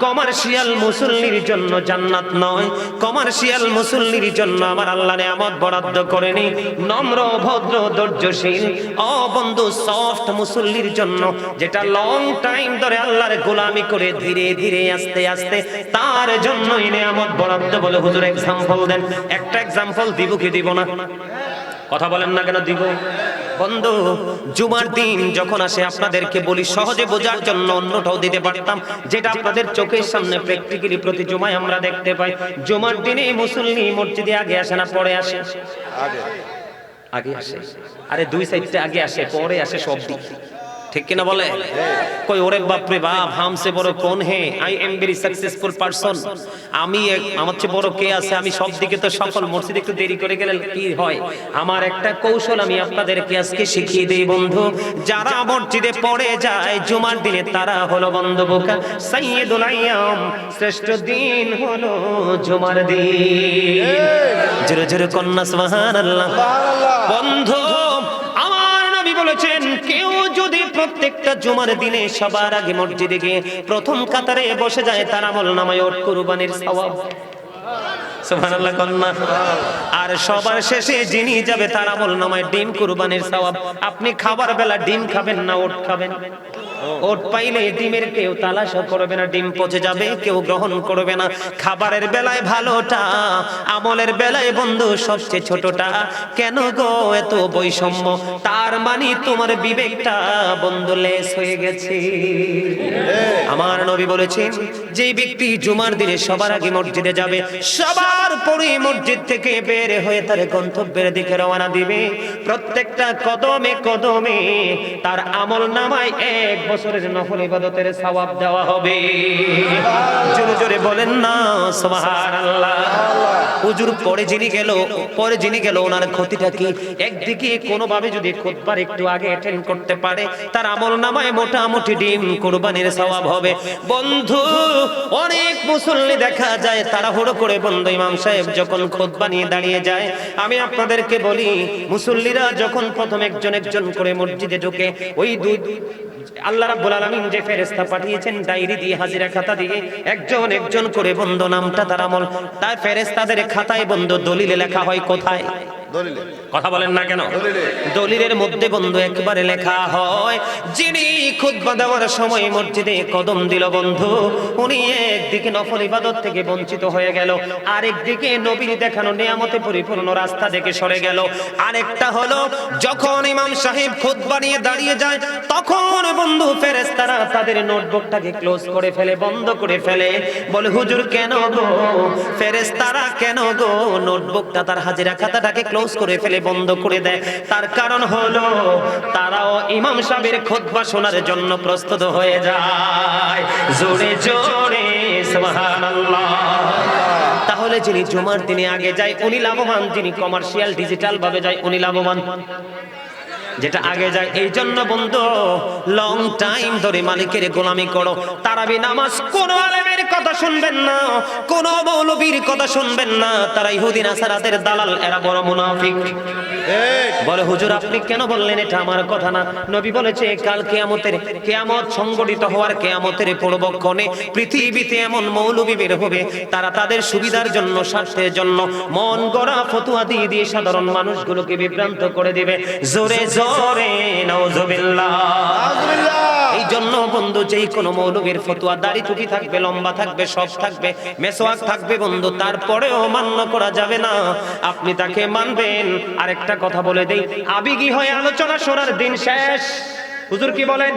কমার্শিয়াল মুসল্লির জন্য জান্নাত নয়, কমার্শিয়াল মুসল্লির জন্য আমার আল্লাহ নিয়ামত বরাদ্দ করেনি। নম্র, ভদ্র, ধৈর্যশীল, ও বন্ধু সফট মুসল্লির জন্য, যেটা লং টাইম ধরে আল্লাহর গোলামি করে ধীরে ধীরে আস্তে আস্তে, তার জন্যই নিয়ামত বরাদ্দ। বলে হুজুর এক্সাম্পল দেন। একটা এক্সাম্পল দিব কি দিব না? কথা বলেন না কেন? দিব। বন্ধু, জুমার দিন যখন আসে আপনাদেরকে বলি সহজে বোঝার জন্য, অন্যটাও দিতে পারতাম, যেটা আপনাদের চোখের সামনে প্র্যাকটিক্যালি প্রতি জুমায় আমরা দেখতে পাই। জুমার দিনে মুসল্লি মসজিদে আগে আসে না পরে আসে? আগে আসে। আরে দুই সাইডটা আগে আসে, পরে আসে সব দিক, ঠিক কিনা বলে? কই ওরে বাপ রে বাপ, হামসে বড় কোন হে, I am very successful person. আমি আমার চেয়ে বড় কে আছে? আমি সব দিকে তো সফল। মসজিদে একটু দেরি করে গেলে কি হয়? আমার একটা কৌশল আমি আপনাদেরকে আজকে শিখিয়ে দেই বন্ধু। যারা মসজিদে পড়ে যায় জুমার দিনে, তারা হলো বন্ধু বোকা। সাইয়্যিদুল আইয়াম, শ্রেষ্ঠ দিন হলো জুমার দিন। জোরে জোরে কন্যা সুবহানাল্লাহ। বন্ধু, আমার নবী বলেছেন, কেউ যদি প্রত্যেকটা জুমার দিনে সবার আগে মসজিদে গিয়ে প্রথম কাতারে বসে যায়, তার আমলনামায় ওট কুরবানির সওয়াব। সুবহানাল্লাহ কন্যা। আর সবার শেষে যিনি যাবে, তার আমলনামায় ডিম কুরবানির সওয়াব। আপনি খাবার বেলা ডিম খাবেন না ওট খাবেন? ওট পাইলে ডিমের কেউ তালাশ করবে না, ডিম পচে যাবে, কেউ গ্রহণ করবে না। খাবারের বেলায় ভালোটা, আমলের বেলায় বন্ধু সবচেয়ে ছোটটা। কেন গো এত বৈষম্য? তার মানে তোমার বিবেকটা বন্ধু লেস হয়ে গেছে। আমার নবী বলেছেন, যে ব্যক্তি জুমার দিনে সবার আগে মসজিদে যাবে, সবার পরে মসজিদ থেকে বের হয়ে তার গন্তব্যের দিকে রওনা দিবে, প্রত্যেকটা কদমে কদমে তার আমলনামায় 1 বছরের নফল ইবাদতের সওয়াব দেওয়া হবে। জোরে জোরে বলেন না সুবহানাল্লাহ। হুজুর পরে যিনি গেল ওনার ক্ষতিটা কি? একদিকে কোনোভাবে যদি খুতবার একটু আগে অ্যাটেন্ড করতে পারে, তার আমলনামায় মোটামুটি ডিম কুরবানির সওয়াব হবে। বন্ধু, অনেক মুসল্লি দেখা যায় তাড়াহুড়ো করে বন্ধু ইমাম সাহেব যখন খুতবা নিয়ে দাঁড়িয়ে যায়, আমি আপনাদেরকে বলি, মুসল্লিরা যখন প্রথম একজন একজন করে মসজিদে ঢোকে, ওই আল্লাহ রাব্বুল আলামিন যে ফেরেশতা পাঠিয়েছেন ডায়েরি দিয়ে, হাজিরা খাতা দিয়ে, একজন একজন করে বন্ধু নামটা তার আমল, তার ফেরেশতাদের খাতায় বন্ধু দলিলে লেখা হয়। কোথায়? দলিলে। কথা বলেন না কেন? দলিলের মধ্যে বন্ধু একবারে লেখা হয়, যিনি খুতবা দেওয়ার সময় মসজিদে কদম দিল বন্ধু, উনি একদিকে নফল ইবাদত থেকে বঞ্চিত হয়ে গেল, আরেকদিকে নবীর দেখানো নিয়ামতে পরিপূর্ণ রাস্তা থেকে সরে গেল। আরেকটা হলো, যখন ইমাম সাহেব খুতবা নিয়ে দাঁড়িয়ে যায়, তখন বন্ধু ফেরেশতারা তাদের নোটবুকটাকে ক্লোজ করে ফেলে, বন্ধ করে ফেলে। বলে হুজুর কেন গো? ফেরেশতারা কেন গো নোটবুকটা, তার হাজিরা খাতাটাকে ক্লোজ করে ফেলে, বন্ধ করে দেয়? তার কারণ হলো, তারাও ইমাম সাহেবের খুতবা শোনার জন্য প্রস্তুত হয়ে যায়। জোরে জোরে সুবহানাল্লাহ। তাহলে যিনি জুমার দিনে আগে যায় উনি লাভবান, যিনি কমার্শিয়াল ডিজিটাল ভাবে যায় উনি লাভবান, যেটা আগে যায়। এই জন্য বন্ধু, লং টাইম ধরে মালিকের গোলামি করো। তারাবি নামাজ কোন আলেমের কথা শুনবেন না, কোন মৌলবীর কথা শুনবেন না, তারা ইহুদি নাসারাদের দালাল, এরা বড় মুনাফিক। বলে হুজুর আপনি কেন বললেন? এটা আমার কথা না। নবী বলেছে, কাল কিয়ামত সংগঠিত হওয়ার, কিয়ামতের পূর্বক্ষণে পৃথিবীতে এমন মৌলবী বের হবে, তারা তাদের সুবিধার জন্য, স্বার্থের জন্য মন গড়া ফতোয়া দিয়ে দিয়ে সাধারণ মানুষগুলোকে বিভ্রান্ত করে দিবে। জোরে জোরে নাউজুবিল্লাহ। এই জন্য বন্ধু, যেই কোন মৌলবীর ফতোয়া, দাড়ি টুপি থাকবে, লম্বা থাকবে, সব থাকবে, মেসওয়াক থাকবে বন্ধু, তারপরেও মান্য করা যাবে না, আপনি তাকে মানবেন। আরেকটা কথা বলে দেই, আবেগী হয়ে আলোচনা শোনার দিন শেষ। হুজুর কি বলেন?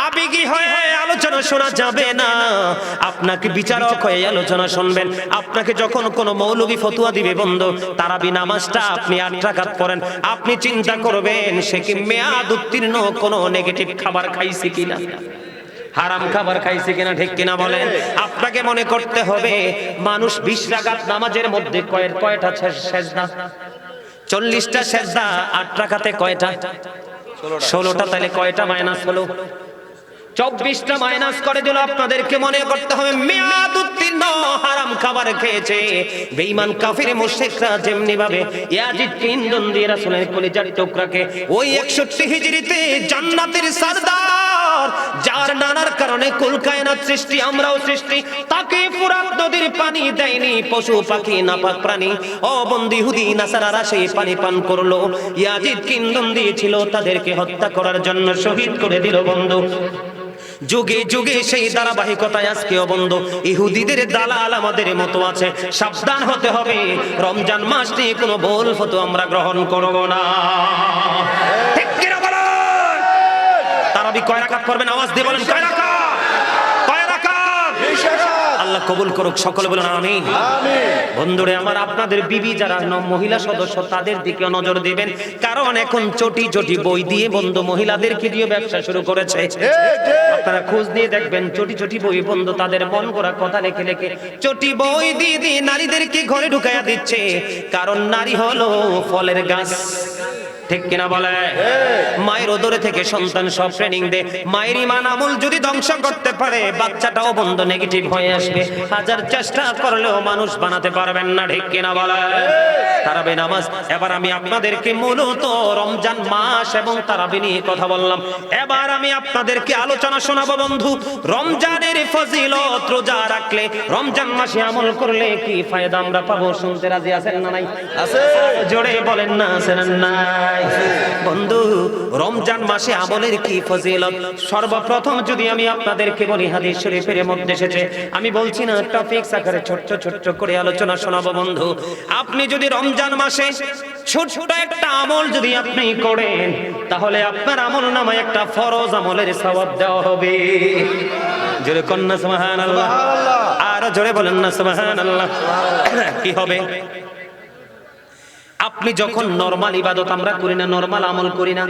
আবেগী হয়ে আলোচনা শোনা যাবে না, আপনাকে বিচারক হয়ে আলোচনা শুনবেন। আপনাকে যখন কোন মৌলবী ফতোয়া দিবে বন্ধু, তারাবি নামাজটা আপনি 8 রাকাত পড়েন, আপনি চিন্তা করবেন সে কি মেয়াদ উত্তীর্ণ কোন নেগেটিভ খাবার খাইছে কিনা, হারাম খাবার খাইছে কিনা, ঠিক কিনা বলেন? আপনাকে মনে করতে হবে, মানুষ 20 রাকাত নামাজের মধ্যে কয়টা সেজদা? 40টা সেজদা, 8 রাকাতে কয়টা? 16টা। তাহলে কয়টা মাইনাস হলো? 24টা মাইনাস করে দিল। আপনাদেরকে মনে করতে হবে মেয়াদ উত্তীর্ণ হারাম খাবার খেয়েছে বেঈমান কাফির মুশরিকরা যেমনি ভাবে ইয়াজিদকে ইন্ধন দিয়ে রাসূলের কলিজার টুকরাকে ওই 61 হিজরিতে জান্নাতের সরদার যার নানার কারণে কুল কায়নাত সৃষ্টি আমরাও সৃষ্টি তাকে ফুরাত নদীর পানি দেয়নি পশু পাখি নাপাক প্রাণী ও বন্দী ইহুদি নাসারারা সেই পানি পান করলো। ইয়াজিদকে ইন্ধন দিয়েছিল তাদেরকে হত্যা করার জন্য শহীদ করে দিল বন্ধু। যুগে যুগে সেই ধারাবাহিকতায় আজকেও বন্ধু ইহুদিদের দালাল আমাদের মতো আছে। সাবধান হতে হবে, রমজান মাস নিয়ে কোনো ভুল ফতোয়া আমরা গ্রহণ করব না। ঠিক কি না বলেন? তারাবি কয় রাকাত পড়বেন? আওয়াজ দিয়ে বলেন কয় রাকাত? কয় রাকাত? 20 রাকাত। আল্লাহ কবুল করুক, সকলে বলেন আমিন। আমিন। বন্ধুরে আমার, আপনাদের বিবি যারা মহিলা সদস্য তাদের দিকে নজর দিবেন, কারণ এখন চটি চটি বই দিয়ে বন্ধু মহিলাদেরকে দিয়ে ব্যবসা শুরু করেছে। আপনারা খোঁজ নিয়ে দেখবেন চটি চটি বই বন্ধু তাদের মন গড়া কথা লেখে লেখে চটি বই দিয়ে দিয়ে নারীদেরকে ঘরে ঢুকাইয়া দিচ্ছে। কারণ নারী হলো ফলের গাছ, ঠিক কিনা বলে? মায়ের ওদরে থেকে সন্তান সব ট্রেনিং দে, মায়ের ইমান আমল যদি ধ্বংস করতে পারে বাচ্চাটাও বন্ধ নেগেটিভ হয়ে আসবে। হাজার চেষ্টা করলেও মানুষ বানাতে পারবেন না, ঠিক কিনা বলে? তারাবি নামাজ। এবার আমি আপনাদেরকে মূলত রমজান মাস এবং তারাবি নিয়ে কথা বললাম। এবার আমি আপনাদেরকে আলোচনা শোনাবো বন্ধু রমজানের ফজিলত। রোজা রাখলে রমজান মাসে আমল করলে কি ফায়দা আমরা পাবো? শুনতে রাজি আছেন না নাই? আছে। জোরে বলেন না আছেন না নাই? বন্ধু রমজান মাসে আমলের কি ফজিলত। সর্বপ্রথম যদি আমি আপনাদেরকে বলি হাদিস শরীফের মধ্যে এসেছে, আমি বলছি না টপিক আকারে ছোট্ট ছোট্ট করে আলোচনা শোনাবো বন্ধু। আপনি যদি রমজান মাসে ছোট্ট একটা আমল যদি আপনি করেন তাহলে আপনার আমল নামায় একটা ফরজ আমলের সওয়াব দেওয়া হবে। জোরে কন্যা সুবহানাল্লাহ। আর জোরে বলেন না সুবহানাল্লাহ। কি হবে? আপনি যখন নরমাল ইবাদত আমরা করি না, নরমাল আমল করি না,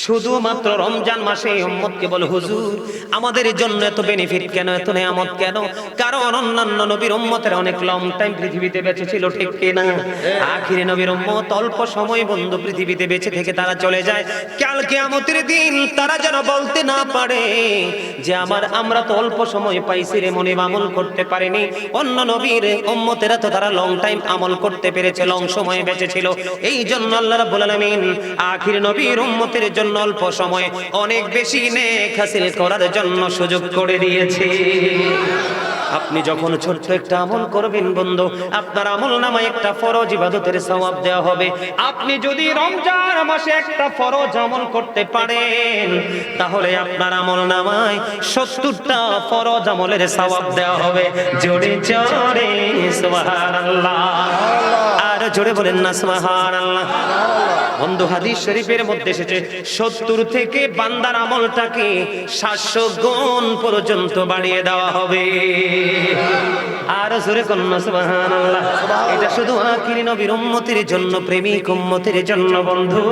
শুধুমাত্র রমজান মাসে উম্মতকে বলে হুজুর আমাদের জন্য এত বেনিফিট কেন, এত নিয়ামত কেন? কারণ অন্যান্য নবীর উম্মতের অনেক লং টাইম পৃথিবীতে বেঁচে ছিল, ঠিক কি না? আখিরে নবীর উম্মত অল্প সময় বন্ধু পৃথিবীতে বেঁচে থেকে তারা চলে যায়। কাল কিয়ামতের দিন তারা যেন বলতে না পারে যে আমরা তো অল্প সময় পাইছি রে মনিব, আমল করতে পারিনি। অন্য নবীর উম্মতেরা তো তারা লং টাইম আমল করতে পেরেছে, লং সময় বেঁচে ছিল। এই জন্য আল্লাহ রাব্বুল আলামিন আখির নবীর উম্মতের জন্য অল্প সময়ে অনেক বেশি নেক হাসিল করার জন্য সুযোগ করে দিয়েছে। আপনি যখন ছোট্ট একটা আমল করবেন বন্ধু আপনার আমল নামায় একটা ফরজ ইবাদতের সওয়াব দেওয়া হবে। আপনি যদি রমজান মাসে একটা ফরজ আমল করতে পারেন তাহলে আপনার আমল নামায় 70টা ফরজ আমলের সওয়াব দেওয়া হবে। জোরে জোরে সুবহানাল্লাহ। আর জোরে বলেন না সুবহানাল্লাহ। বন্ধু হাদিস শরীফের মধ্যে এসেছে 70 থেকে বান্দার আমলটাকে 700 গুণ পর্যন্ত বাড়িয়ে দেওয়া হবে। আর জোরে কন্যা সুবহানাল্লাহ। এটা শুধু আখিরি নবীর উম্মতের জন্য, প্রেমিক উম্মতের জন্য বন্ধু।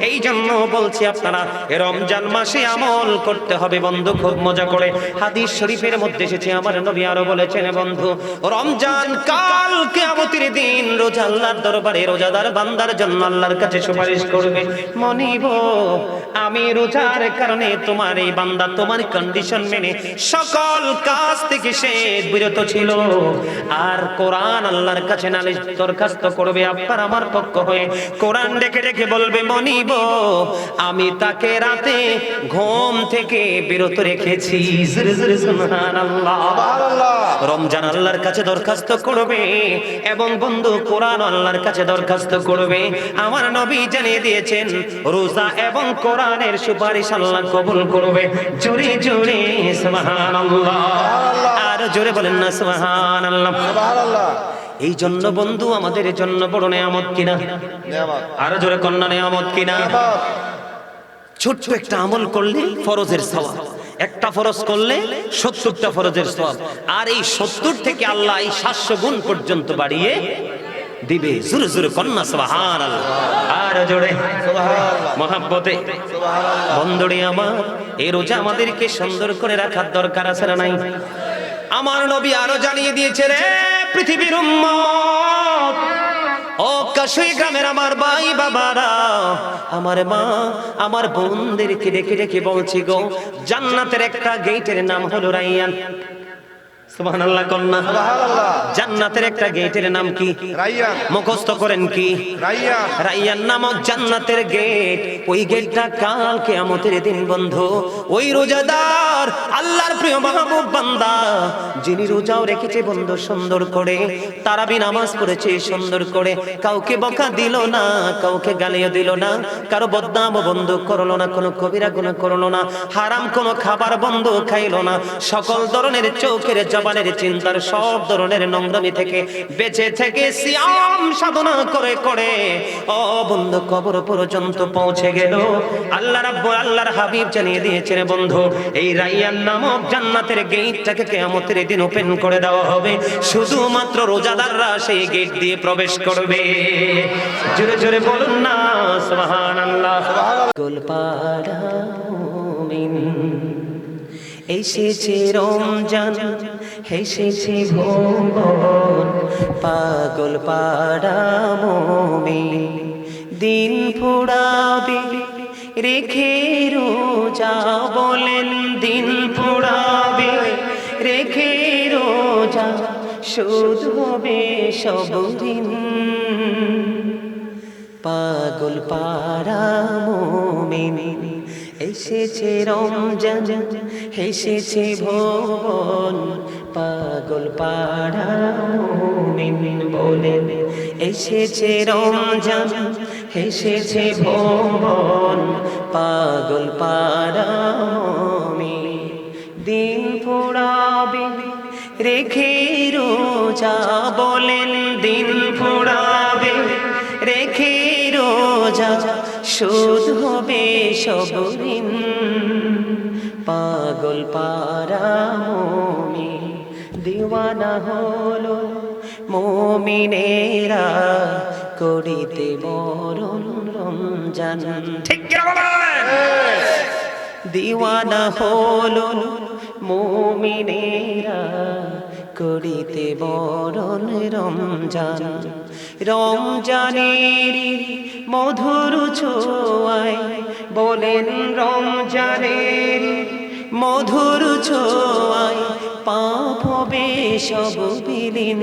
এই জন্য বলছি আপনারা রমজান মাসে আমল করতে হবে বন্ধু খুব মজা করে। হাদিস শরীফের মধ্যে এসেছে আমার নবী আরো বলেছেন বন্ধু রমজান কাল কিয়ামতের দিন রোজা আল্লাহর দরবারে রোজাদার বান্দার জন্য আল্লাহর কাছে সুপারিশ করবে, মনিব আমি রোজার কারণে তোমার এই বান্দা তোমার কন্ডিশন মেনে সকল কাজ থেকে সে বিরত ছিল, আর কোরআন আল্লাহর কাছে নালিশ দরখাস্ত করবে আপনার আমার পক্ষ হয়ে। কোরআন ডেকে ডেকে বলবে মনিব আমি তাকে রাতে ঘুম থেকে বিরত রেখেছি। সুবহানাল্লাহ। রমজান আল্লাহর কাছে দরখাস্ত করবে এবং বন্ধু কোরআন আল্লাহর কাছে দরখাস্ত করবে। আমার নবী জানিয়ে দিয়েছেন রোজা এবং কোরআনের সুপারিশ আল্লাহ কবুল করবে। জোরে জোরে সুবহানাল্লাহ। আর জোরে বলেন না সুবহানাল্লাহ। এই জন্য বন্ধু আমাদের জন্য বড় নিয়ামত কিনা? আর জোরে কন্যা নিয়ামত কিনা? ছোট্ট একটা আমল করলে ফরজের সওয়াব, একটা ফরজ করলে 70টা ফরজের সওয়াব, আর এই 70 থেকে আল্লাহ এই 700 গুণ পর্যন্ত বাড়িয়ে দিবে। জোরে জোরে কন্যা সুবহানাল্লাহ। আর জোরে সুবহানাল্লাহ। মহব্বতে সুবহানাল্লাহ। বন্ধুরে আমার এই রোজা আমাদেরকে সুন্দর করে রাখার দরকার আছে না নাই? আমার নবী আরো জানিয়ে দিয়েছে রে পৃথিবীর উম্মত ও কাশী গ্রামের আমার ভাই বাবারা, আমার মা আমার বোনদেরকে ডেকে ডেকে বলছি গো, জান্নাতের একটা গেটের নাম হলো রাইয়ান। সুবহানাল্লাহ কন্যা। সুবহানাল্লাহ। জান্নাতের একটা গেটের নাম কি? রাইয়ান। মুখস্থ করেন কি? রাইয়ান। রাইয়ান নামক জান্নাতের গেট। ওই গেটটা কাল কিয়ামতের দিন বন্ধ। ওই রোজাদার আল্লাহর প্রিয় মাহবুব বান্দা, যিনি রোজাও রেখেছে বন্ধ সুন্দর করে, তারাবি নামাজ পড়েছে সুন্দর করে, কাউকে বকা দিল না, কাউকে গালিও দিল না, কারো বদনাম বন্ধ করলো না, কোনো কবিরা গুনাহ করলো না, হারাম কোনো খাবার বন্ধ খাইলো না, সকল ধরনের চোখের জবানের চিন্তার সব ধরনের নোংরামি থেকে বেঁচে থেকে সিয়াম সাধনা করে করে ও বন্ধু কবর পর্যন্ত পৌঁছে গেল। আল্লাহর হাবিব জানিয়ে দিয়েছেন বন্ধু, এই রাইয়ান নামক জান্নাতের গেটটাকে কিয়ামতের দিন ওপেন করে দেওয়া হবে, শুধুমাত্র রোজাদাররা সেই গেট দিয়ে প্রবেশ করবে। জোরে জোরে বলুন না সুবহানাল্লাহ। গোলপাড়া মুমিন, এসেছে রমজান, এসেছে ভুবন, পাগল পাড়া মুমিন, দিন ফুরাবে রেখে রোজা, বলেন দিন ফুরাবে রেখে রোজা, শোধ হবে সব দিন। পাগল পাড়া মুমিন, এসেছে রমজান, এসেছে ভুবন, পাগল পাড়া মুমিন, বলেন এসেছে রমজান, এসেছে ভুবন, পাগল পাড়া মুমিন, দিন ফুরাবে রেখে রোজা, বলেন দিন ফুরাবে রেখে রোজা, শোধ হবে সব ঋণ। পাগল পাড়া মুমিন, দিওয়ানা হলো মুমিনেরা, করিতে বরণ রমজান। ঠিক কি বলেন? দিওয়ানা হলো মুমিনেরা, করিতে বরণ রমজান। রমজানের মধুর ছোঁয়ায়, বলেন রমজানের মধুর ছোঁয়ায়, পাপ হবে সব বিলীন।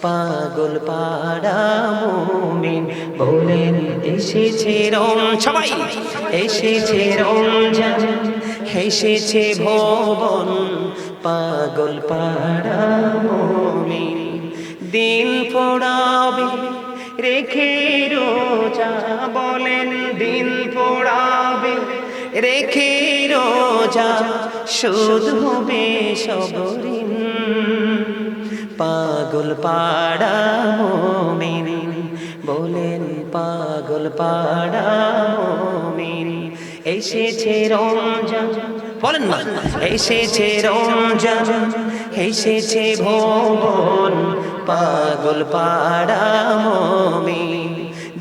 পাগল পাড়া মুমিন, বলেন এসেছে সবাই এসেছে রমজান, এসেছে ভুবন, পাগল পাড়া মুমিন, দিন পড়াবে রেখে রোজা, বলেন দিন পড়াবে রেখে রোজা, শোধ হবে সব ঋণ। পাগল পাড়া মুমিন, বলেন পাগল পাড়া মুমিন, এসেছে রমজান, বলেন না এসেছে রমজান, এসেছে ভুবন, পাগল পাড়া মুমিন,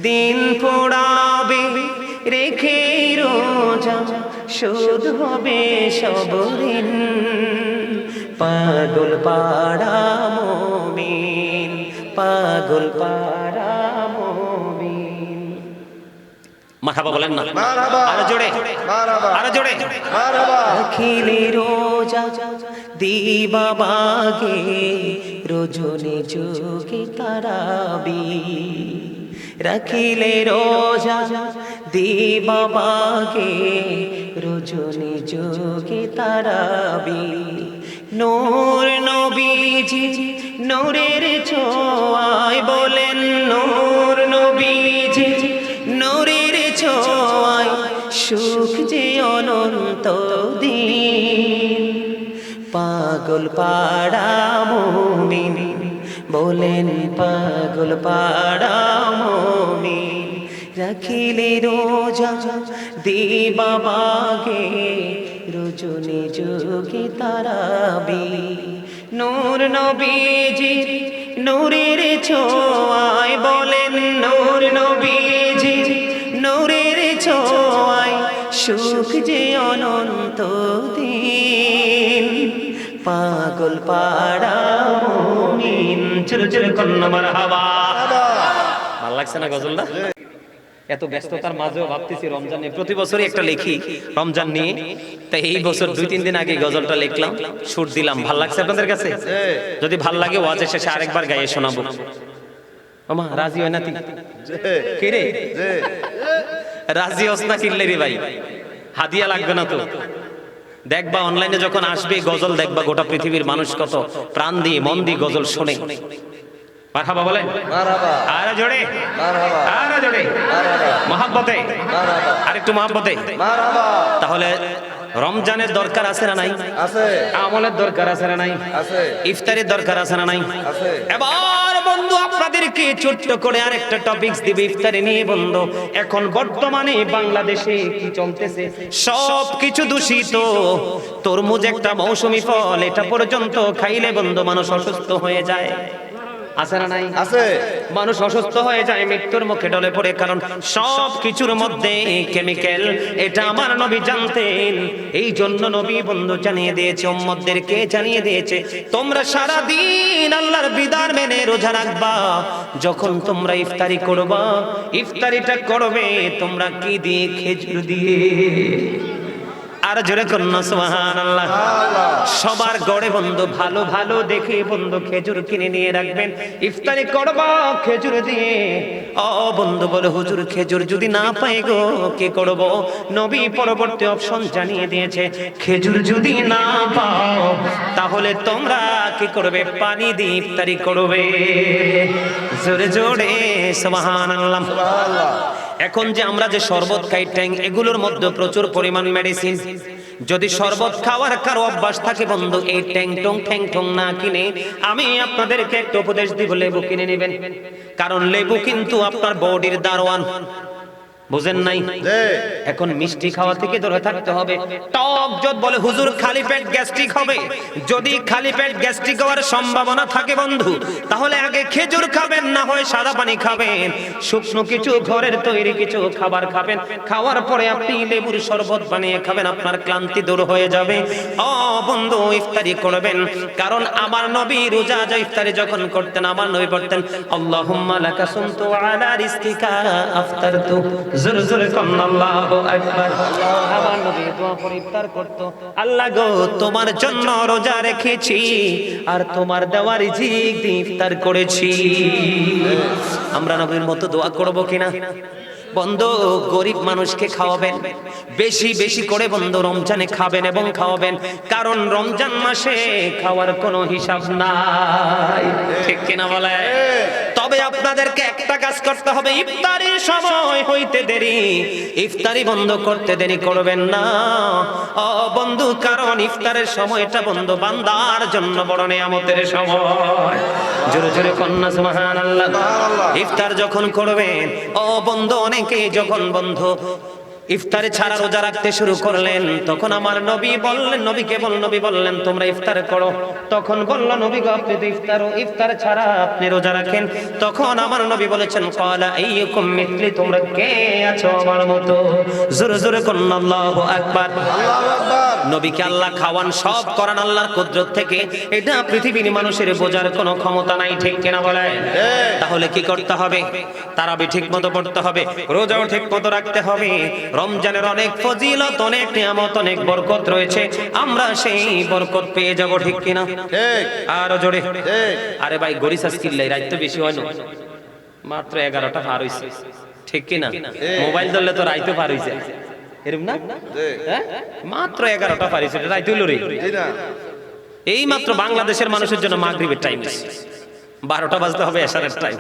দিন পড়াবে রেখে রোজা, শোধ হবে সব ঋণ। পাগল পাড়া মুমিন, পাগল পাড়া মুমিন। মারহাবা বলেন না, আরো জোরে, আরো জোরে। রাখিলে রোজা দিবা বাগে, রজনী যোগে তারাবি, রাখিলে রোজা দিবা বাগে, রজনী যোগে তারাবি। নূর নবীজি নূরের ছোঁয়ায়, বলেন নূর নবীজি নূরের ছোঁয়ায়, সুখ যে অনন্ত দিন। পাগল পাড়া মুমিন, বলেন পাগল পাড়া মুমিন, রাখিলে রোজা দিবা বাগে, রজনী যোগে তারাবি। নূর নবীজি নূরের ছোঁয়ায়, বলেন নূর নবীজি নূরের ছোঁয়ায়, সুখ যে অনন্ত দিন। পাগল পাড়া মুমিন, চলো চলো কন্যা মারহাবা। ভালো লাগছে না গজলটা? এত ব্যস্ততার মাঝেও ভাবতেছি রমজানে প্রতি বছরই একটা লিখি রমজান নিয়ে, তাই এই বছর 2-3 দিন আগে গজলটা লিখলাম, সুর দিলাম। ভাল লাগছে আপনাদের কাছে? যদি ভাল লাগে ওয়াজের শেষে আরেকবার গাইয়ে শোনাবো। ওমা রাজি হয় না তুই? কে রে রাজি হস না কিনলে রে ভাই? হাদিয়া লাগবে না তো? দেখবা অনলাইনে যখন আসবে গজল, দেখবা গোটা পৃথিবীর মানুষ কত প্রাণ দিয়ে মন দিয়ে গজল শোনে। মারহাবা বলেন, মারহাবা, আরে জোরে, মারহাবা, আরে জোরে, মারহাবা, মহাব্বতে, মারহাবা, আরেকটু মহাব্বতে। মারহাবা। তাহলে রমজানের দরকার আছে না নাই? আছে, আমলের দরকার আছে না নাই? আছে, ইফতারের দরকার আছে না নাই? আছে। এবার বন্ধু আপনাদেরকে ছোট্ট করে আরেকটা টপিকস দিবে ইফতারি নিয়ে বন্ধু। এখন বর্তমানে বাংলাদেশে কি চলতেছে? সব কিছু দূষিত। তরমুজ একটা মৌসুমী ফল, এটা পর্যন্ত খাইলে বন্ধু মানুষ অসুস্থ হয়ে যায়। আছে না নাই? আছে। মানুষ অসুস্থ হয়ে যায়, মৃত্যুর মুখে ঢলে পড়ে, কারণ সব কিছুর মধ্যে কেমিক্যাল। এটা আমার নবী জানতেন, এই জন্য নবী বন্ধু জানিয়ে দিয়েছে, উম্মতদেরকে জানিয়ে দিয়েছে, তোমরা সারা দিন আল্লাহর বিধান মেনে রোজা রাখবা। যখন তোমরা ইফতারি করবা, ইফতারিটা করবে তোমরা কি দিয়ে? খেজুর দিয়ে। আর জোরে করুন সুবহানাল্লাহ। সবার গড়ে বন্ধু ভালো ভালো দেখে বন্ধু খেজুর কিনে নিয়ে রাখবেন, ইফতারি করবা খেজুর দিয়ে। ও বন্ধু বলে হুজুর খেজুর যদি না পাই গো কি করব? নবী পরবর্তী অপশন জানিয়ে দিয়েছে, খেজুর যদি না পাও তাহলে তোমরা কি করবে? পানি দিয়ে ইফতারি করবে। জোরে জোরে সুবহানাল্লাহ। এখন যে আমরা যে শরবত খাই, ট্যাং, এগুলোর মধ্যে প্রচুর পরিমাণ মেডিসিন। যদি শরবত খাওয়ার কারো অভ্যাস থাকে বন্ধু, এই ট্যাং টং ঠ্যাং ঠং না কিনে আমি আপনাদেরকে একটা উপদেশ দিব, লেবু কিনে নেবেন। কারণ লেবু কিন্তু আপনার বডির দারোয়ান, বুঝেন নাই? এখন মিষ্টি খাওয়া থেকে দূরে থাকতে হবে। টক যত বলে হুজুর খালি পেট গ্যাস্ট্রিক হবে, যদি খালি পেট গ্যাস্ট্রিক হওয়ার সম্ভাবনা থাকে বন্ধু, তাহলে আগে খেজুর খাবেন, না হয় সাদা পানি খাবেন, শুকনো কিছু ঘরের তৈরি কিছু খাবার খাবেন। খাওয়ার পরে আপনি লেবুর শরবত বানিয়ে খাবেন, আপনার ক্লান্তি দূর হয়ে যাবে। ও বন্ধু ইফতারি করবেন, কারণ আমার নবী রোজা ইফতারি যখন করতেন, আমার নবী পড়তেন আল্লাহুম্মা লাকা সুমতু আলা রিজকিকা আফতারতু। জোরে জোরে কোন আল্লাহু আকবার। আমার নবী দোয়া করে ইফতার করত, আল্লাহ গো তোমার জন্য রোজা রেখেছি আর তোমার দেওয়া রিজিক দিয়ে ইফতার করেছি। আমরা নবীর মতো দোয়া করব কিনা? বন্ধু গরিব মানুষকে খাওয়াবেন, বেশি বেশি করে বন্ধু রমজানে খাবেন এবং খাওয়াবেন, কারণ রমজান মাসে খাওয়ার কোনো হিসাব নাই, ঠিক কিনা বলে? তবে আপনাদেরকে একটা কাজ করতে হবে, ইফতারির সময় হইতে দেরি, ইফতারি বন্ধ করতে দেরি করবেন না ও বন্ধু, কারণ ইফতারের সময়টা বন্ধু বান্দার জন্য বড় নিয়ামতের সময়। জোরে জোরে কন্যা সুবহানাল্লাহ। ইফতার যখন করবেন ও বন্ধু, অনেকে যখন বন্ধু ইফতারে ছাড়া রোজা রাখতে শুরু করলেন, তখন আমার নবী বললেন, নবী বললেন তোমরা ইফতার করো। তখন বলল নবী গো আপনি তো ইফতার ছাড়া আপনি রোজা রাখেন। তখন আমার নবী বলেছেন ক্বালা আইয়ুকুম মিথলি, তোমরা কে আছো আমার মতো? জোরে জোরে কোন আল্লাহু আকবার। আল্লাহু আকবার। নবীকে আল্লাহ খাওয়ান, সব করান আল্লাহর কুদরত থেকে, এটা পৃথিবীর মানুষের বোঝার কোনো ক্ষমতা নাই, ঠিক কিনা বলে? তাহলে কি করতে হবে? তারাবি ঠিক মতো পড়তে হবে, রোজাও ঠিক মতো রাখতে হবে। রমজানের অনেক ফজিলত, অনেক নিয়ামত, অনেক বরকত রয়েছে, আমরা সেই বরকত পেয়ে যাব, ঠিক কিনা? ঠিক। আর জোরে। ঠিক। আরে ভাই গরিসাস কিল্লাই রাত তো বেশি হয় না, মাত্র 11টা পার হইছে, ঠিক কিনা? মোবাইল ধরলে তো রাইতে পার হইছে, এরকম না? হ্যাঁ মাত্র 11টা পার হইছে, রাইতে হইল রে। জি না। এই মাত্র বাংলাদেশের মানুষের জন্য মাগরিবের টাইম, 12টা বাজতে হবে এশারের টাইম,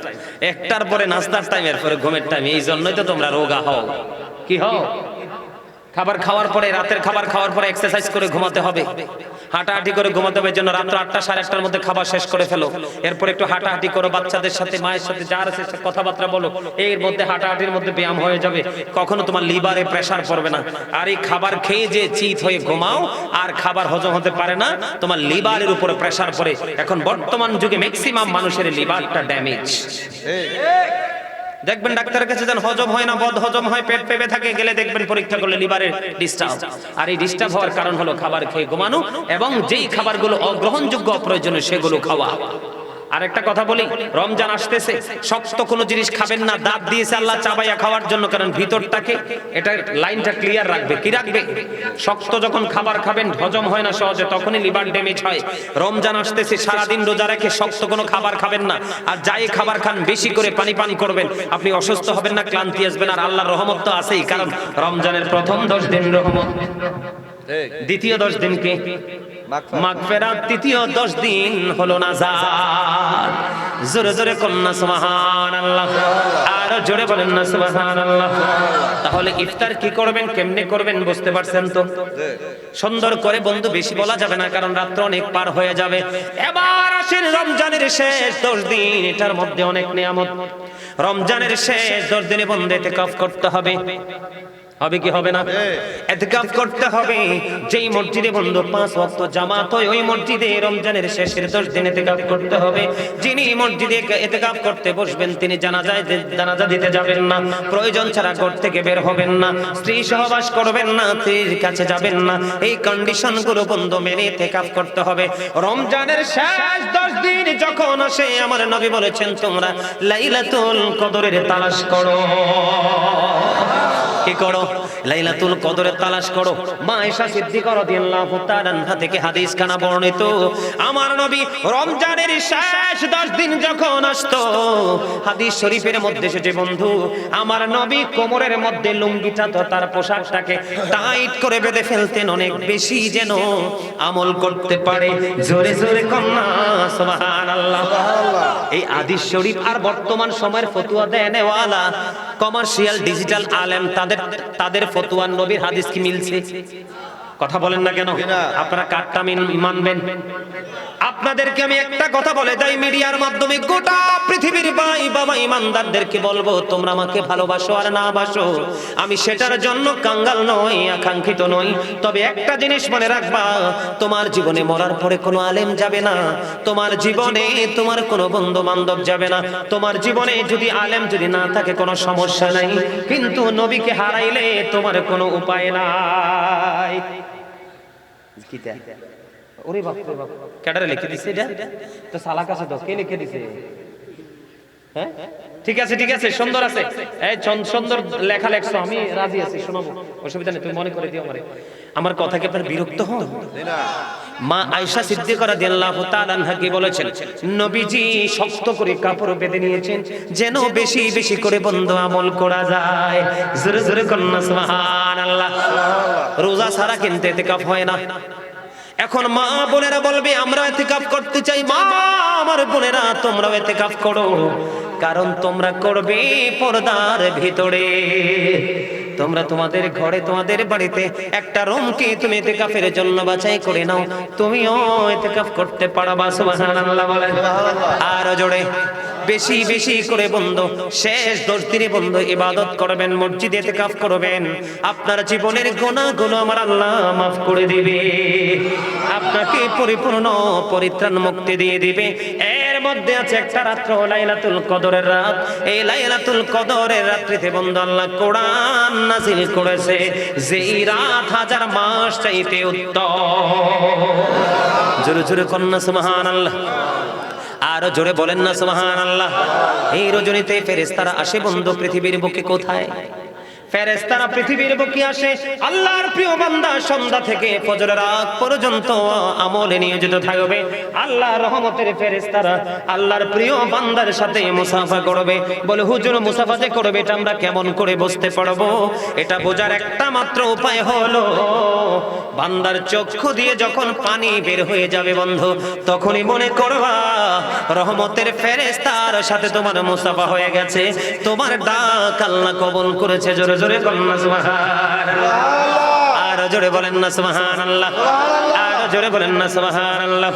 1টার পরে নাস্তার টাইম, এরপরে ঘুমের টাইম। এই জন্যই তো তোমরা রোগা হও। কি হও? খাবার খাওয়ার পরে, রাতের খাবার খাওয়ার পরে এক্সারসাইজ করে ঘুমাতে হবে, হাঁটাহাঁটি করে ঘুমাতে হবে। জন্য রাত 8টা 8:30টার মধ্যে খাবার শেষ করে ফেলো, এরপর একটু হাঁটাহাঁটি করো, বাচ্চাদের সাথে মায়ের সাথে যার আছে কথাবার্তা বলো, এর মধ্যে হাঁটাহাঁটির মধ্যে ব্যায়াম হয়ে যাবে, কখনো তোমার লিভারে প্রেসার পড়বে না। আর এই খাবার খেয়ে যে চিত হয়ে ঘুমাও আর খাবার হজম হতে পারে না, তোমার লিভারের উপরে প্রেসার পড়ে। এখন বর্তমান যুগে ম্যাক্সিমাম মানুষের লিভারটা ড্যামেজ। দেখবেন ডাক্তারের কাছে যান, হজম হয় না, বদ হজম হয়, পেট পেবে থাকে, গেলে দেখবেন পরীক্ষা করলে লিভারের ডিস্টার্ব। আর এই ডিস্টার্ব হওয়ার কারণ হলো খাবার খেয়ে ঘুমানো এবং যেই খাবারগুলো অগ্রহণযোগ্য অপ্রয়োজনীয় সেগুলো খাওয়া। আরেকটা কথা বলি, রমজান আসতেছে, শক্ত কোনো জিনিস খাবেন না। দাঁত দিয়েছে আল্লাহ চাবাইয়া খাওয়ার জন্য, কারণ ভিতরটাকে এটা লাইনটা ক্লিয়ার রাখবে। কি রাখবে? শক্ত যখন খাবার খাবেন হজম হয় না সহজে, তখনই লিভার ড্যামেজ হয়। রমজান আসতেছে, সারাদিন রোজা রেখে শক্ত কোনো খাবার খাবেন না। আর যাই খাবার খান বেশি করে পানি পান করবেন, আপনি অসুস্থ হবেন না, ক্লান্তি আসবেন। আর আল্লাহর রহমত তো আছেই, কারণ রমজানের প্রথম 10 দিন রহমত, ঠিক। দ্বিতীয় 10 দিন কি মাগফিরাত, তৃতীয় 10 দিন হলো নাজাত। জোরে জোরে কন্যা সুবহানাল্লাহ, আর জোরে বলেন না সুবহানাল্লাহ। তাহলে ইফতার কি করবেন, কেমনে করবেন বুঝতে পারছেন তো? সুন্দর করে বন্ধু, বেশি বলা যাবে না, কারণ রাত্র অনেক পার হয়ে যাবে। এবার আসেন রমজানের শেষ 10 দিন, এটার মধ্যে অনেক নিয়ামত। রমজানের শেষ 10 দিনে বন্ধু ইতিকাফ করতে হবে। হবে কি হবে না? ইতিকাফ করতে হবে। যেই মসজিদে বন্ধু 5 ওয়াক্ত জামাত হয়, ওই মসজিদে রমজানের শেষের 10 দিন ইতিকাফ করতে হবে। যিনি মসজিদে ইতিকাফ করতে বসবেন, তিনি জানাজা দিতে যাবেন না, প্রয়োজন ছাড়া ঘর থেকে বের হবেন না, স্ত্রী সহবাস করবেন না, স্ত্রীর কাছে যাবেন না। এই কন্ডিশনগুলো বন্ধু মেনে ইতিকাফ করতে হবে। রমজানের শেষ 10 দিন যখন আসে, আমার নবী বলেছেন, তোমরা লাইলাতুল কদরের তালাশ করো। কি করো? লাইলাতুল কদরের তালাশ করো। মা আয়েশা সিদ্দিকা রাদিয়াল্লাহু তাআলা আনহা থেকে হাদিস খানা বর্ণিত, আমার নবী রমজানের শেষ 10 দিন যখন আসতো, হাদিস শরীফের মধ্যে এসেছে বন্ধু, আমার নবী কোমরের মধ্যে লুঙ্গিটা তো তার পোশাকটাকে টাইট করে বেঁধে ফেলতেন, অনেক বেশি যেন আমল করতে পারে। জোরে জোরে কন্যা সুবহানাল্লাহ। এই হাদিস শরীফ আর বর্তমান সময়ের ফতোয়া দেনেওয়ালা কমার্শিয়াল ডিজিটাল আলেম, তাদের ফতোয়া নবীর হাদিস কি মিলছে? কথা বলেন না কেন? আপনারা কাটটা মানবেন? আপনাদেরকে আমি একটা কথা বলে যাই, মিডিয়ার মাধ্যমে গোটা পৃথিবীর ভাই বাবা ইমানদারদেরকে বলবো, তোমরা আমাকে ভালোবাসো আর না বাসো, আমি সেটার জন্য কাঙ্গাল নই, আকাঙ্ক্ষিত নই। তবে একটা জিনিস মনে রাখবা, তোমার জীবনে মরার পরে কোনো আলেম যাবে না, তোমার জীবনে তোমার কোনো বন্ধু বান্ধব যাবে না, তোমার জীবনে যদি আলেম যদি না থাকে কোনো সমস্যা নাই, কিন্তু নবীকে হারাইলে তোমার কোনো উপায় নাই। কিতা ওরে বাপ রে বাপ, কেডারে লিখে দিছে এটা? তো সালাক আছে তো, কে লিখে দিছে? হ্যাঁ ঠিক আছে ঠিক আছে, সুন্দর আছে, এই সুন্দর লেখা লেখছো, আমি রাজি আছি, শোনাবো, অসুবিধা নেই, তুমি মনে করে দিও আমারে। আমার কথা কি আপনারা বিরক্ত হন? মা আয়েশা সিদ্দিকা রাদিয়াল্লাহু তাআলা আনহা কি বলেছেন, নবীজি শক্ত করে কাপড় বেঁধে নিয়েছেন যেন বেশি বেশি করে বন্ধ আমল করা যায়। জোরে জোরে কন্যা সুবহানাল্লাহ। রোজা ছাড়া কিন্তু ইতিকাফ হয় না। এখন মা বোনেরা বলবে, আমরা ইতিকাফ করতে চাই। মা আমার বোনেরা, তোমরাও ইতিকাফ করো, কারণ তোমরা করবে পর্দার ভিতরে। তোমরা তোমাদের ঘরে, তোমাদের বাড়িতে একটা রুমকে তুমি ইতিকাফের জন্য বাছাই করে নাও, তুমিও ইতিকাফ করতে পারবা। সুবহানাল্লাহ বলেন। আর জোরে বেশি বেশি করে বন্ধু শেষ 10 দিনে বন্ধু ইবাদত করবেন, মসজিদে ইতিকাফ করবেন, আপনার জীবনের গুনাহগুলো আমার আল্লাহ মাফ করে দিবে, আপনাকে পরিপূর্ণ পরিত্রাণ মুক্তি দিয়ে দিবে। এর মধ্যে আছে একটা রাত্র লাইলাতুল কদরের রাত। এই লাইলাতুল কদরের রাত্রিতে বন্ধু আল্লাহ কোরআন নাযিল করেছে, যেই রাত 1000 মাস চাইতে উত্তম। জোরে জোরে কন্যা সুবহানাল্লাহ। আর জোরে বলেন না সুবহানাল্লাহ। এই রজনীতে ফেরেশতারা আসে বন্ধু পৃথিবীর বুকে। কোথায়? ফেরেশতারা পৃথিবীর বুকে আসে, আল্লাহর প্রিয় বান্দা সন্ধ্যা থেকে ফজরের আগ পর্যন্ত আমলে নিয়োজিত থাকবে। আল্লাহর রহমতের ফেরেশতারা আল্লাহর প্রিয় বান্দার সাথে মুসাফা করবে। বলে হুজুর, মুসাফা যে করবে এটা আমরা কেমন করে বুঝতে পারবো? এটা বোঝার একটা মাত্র উপায় হলো, বান্দার চক্ষু দিয়ে যখন পানি বের হয়ে যাবে বন্ধু, তখনই মনে করবা রহমতের ফেরেশতার সাথে তোমার মুসাফা হয়ে গেছে, তোমার ডাক আল্লাহ কবুল করেছে। জোরে জোরে বলেন না সুবহানাল্লাহ। আর জোরে বলেন না সুবহানাল্লাহ। আর জোরে বলেন না সুবহানাল্লাহ।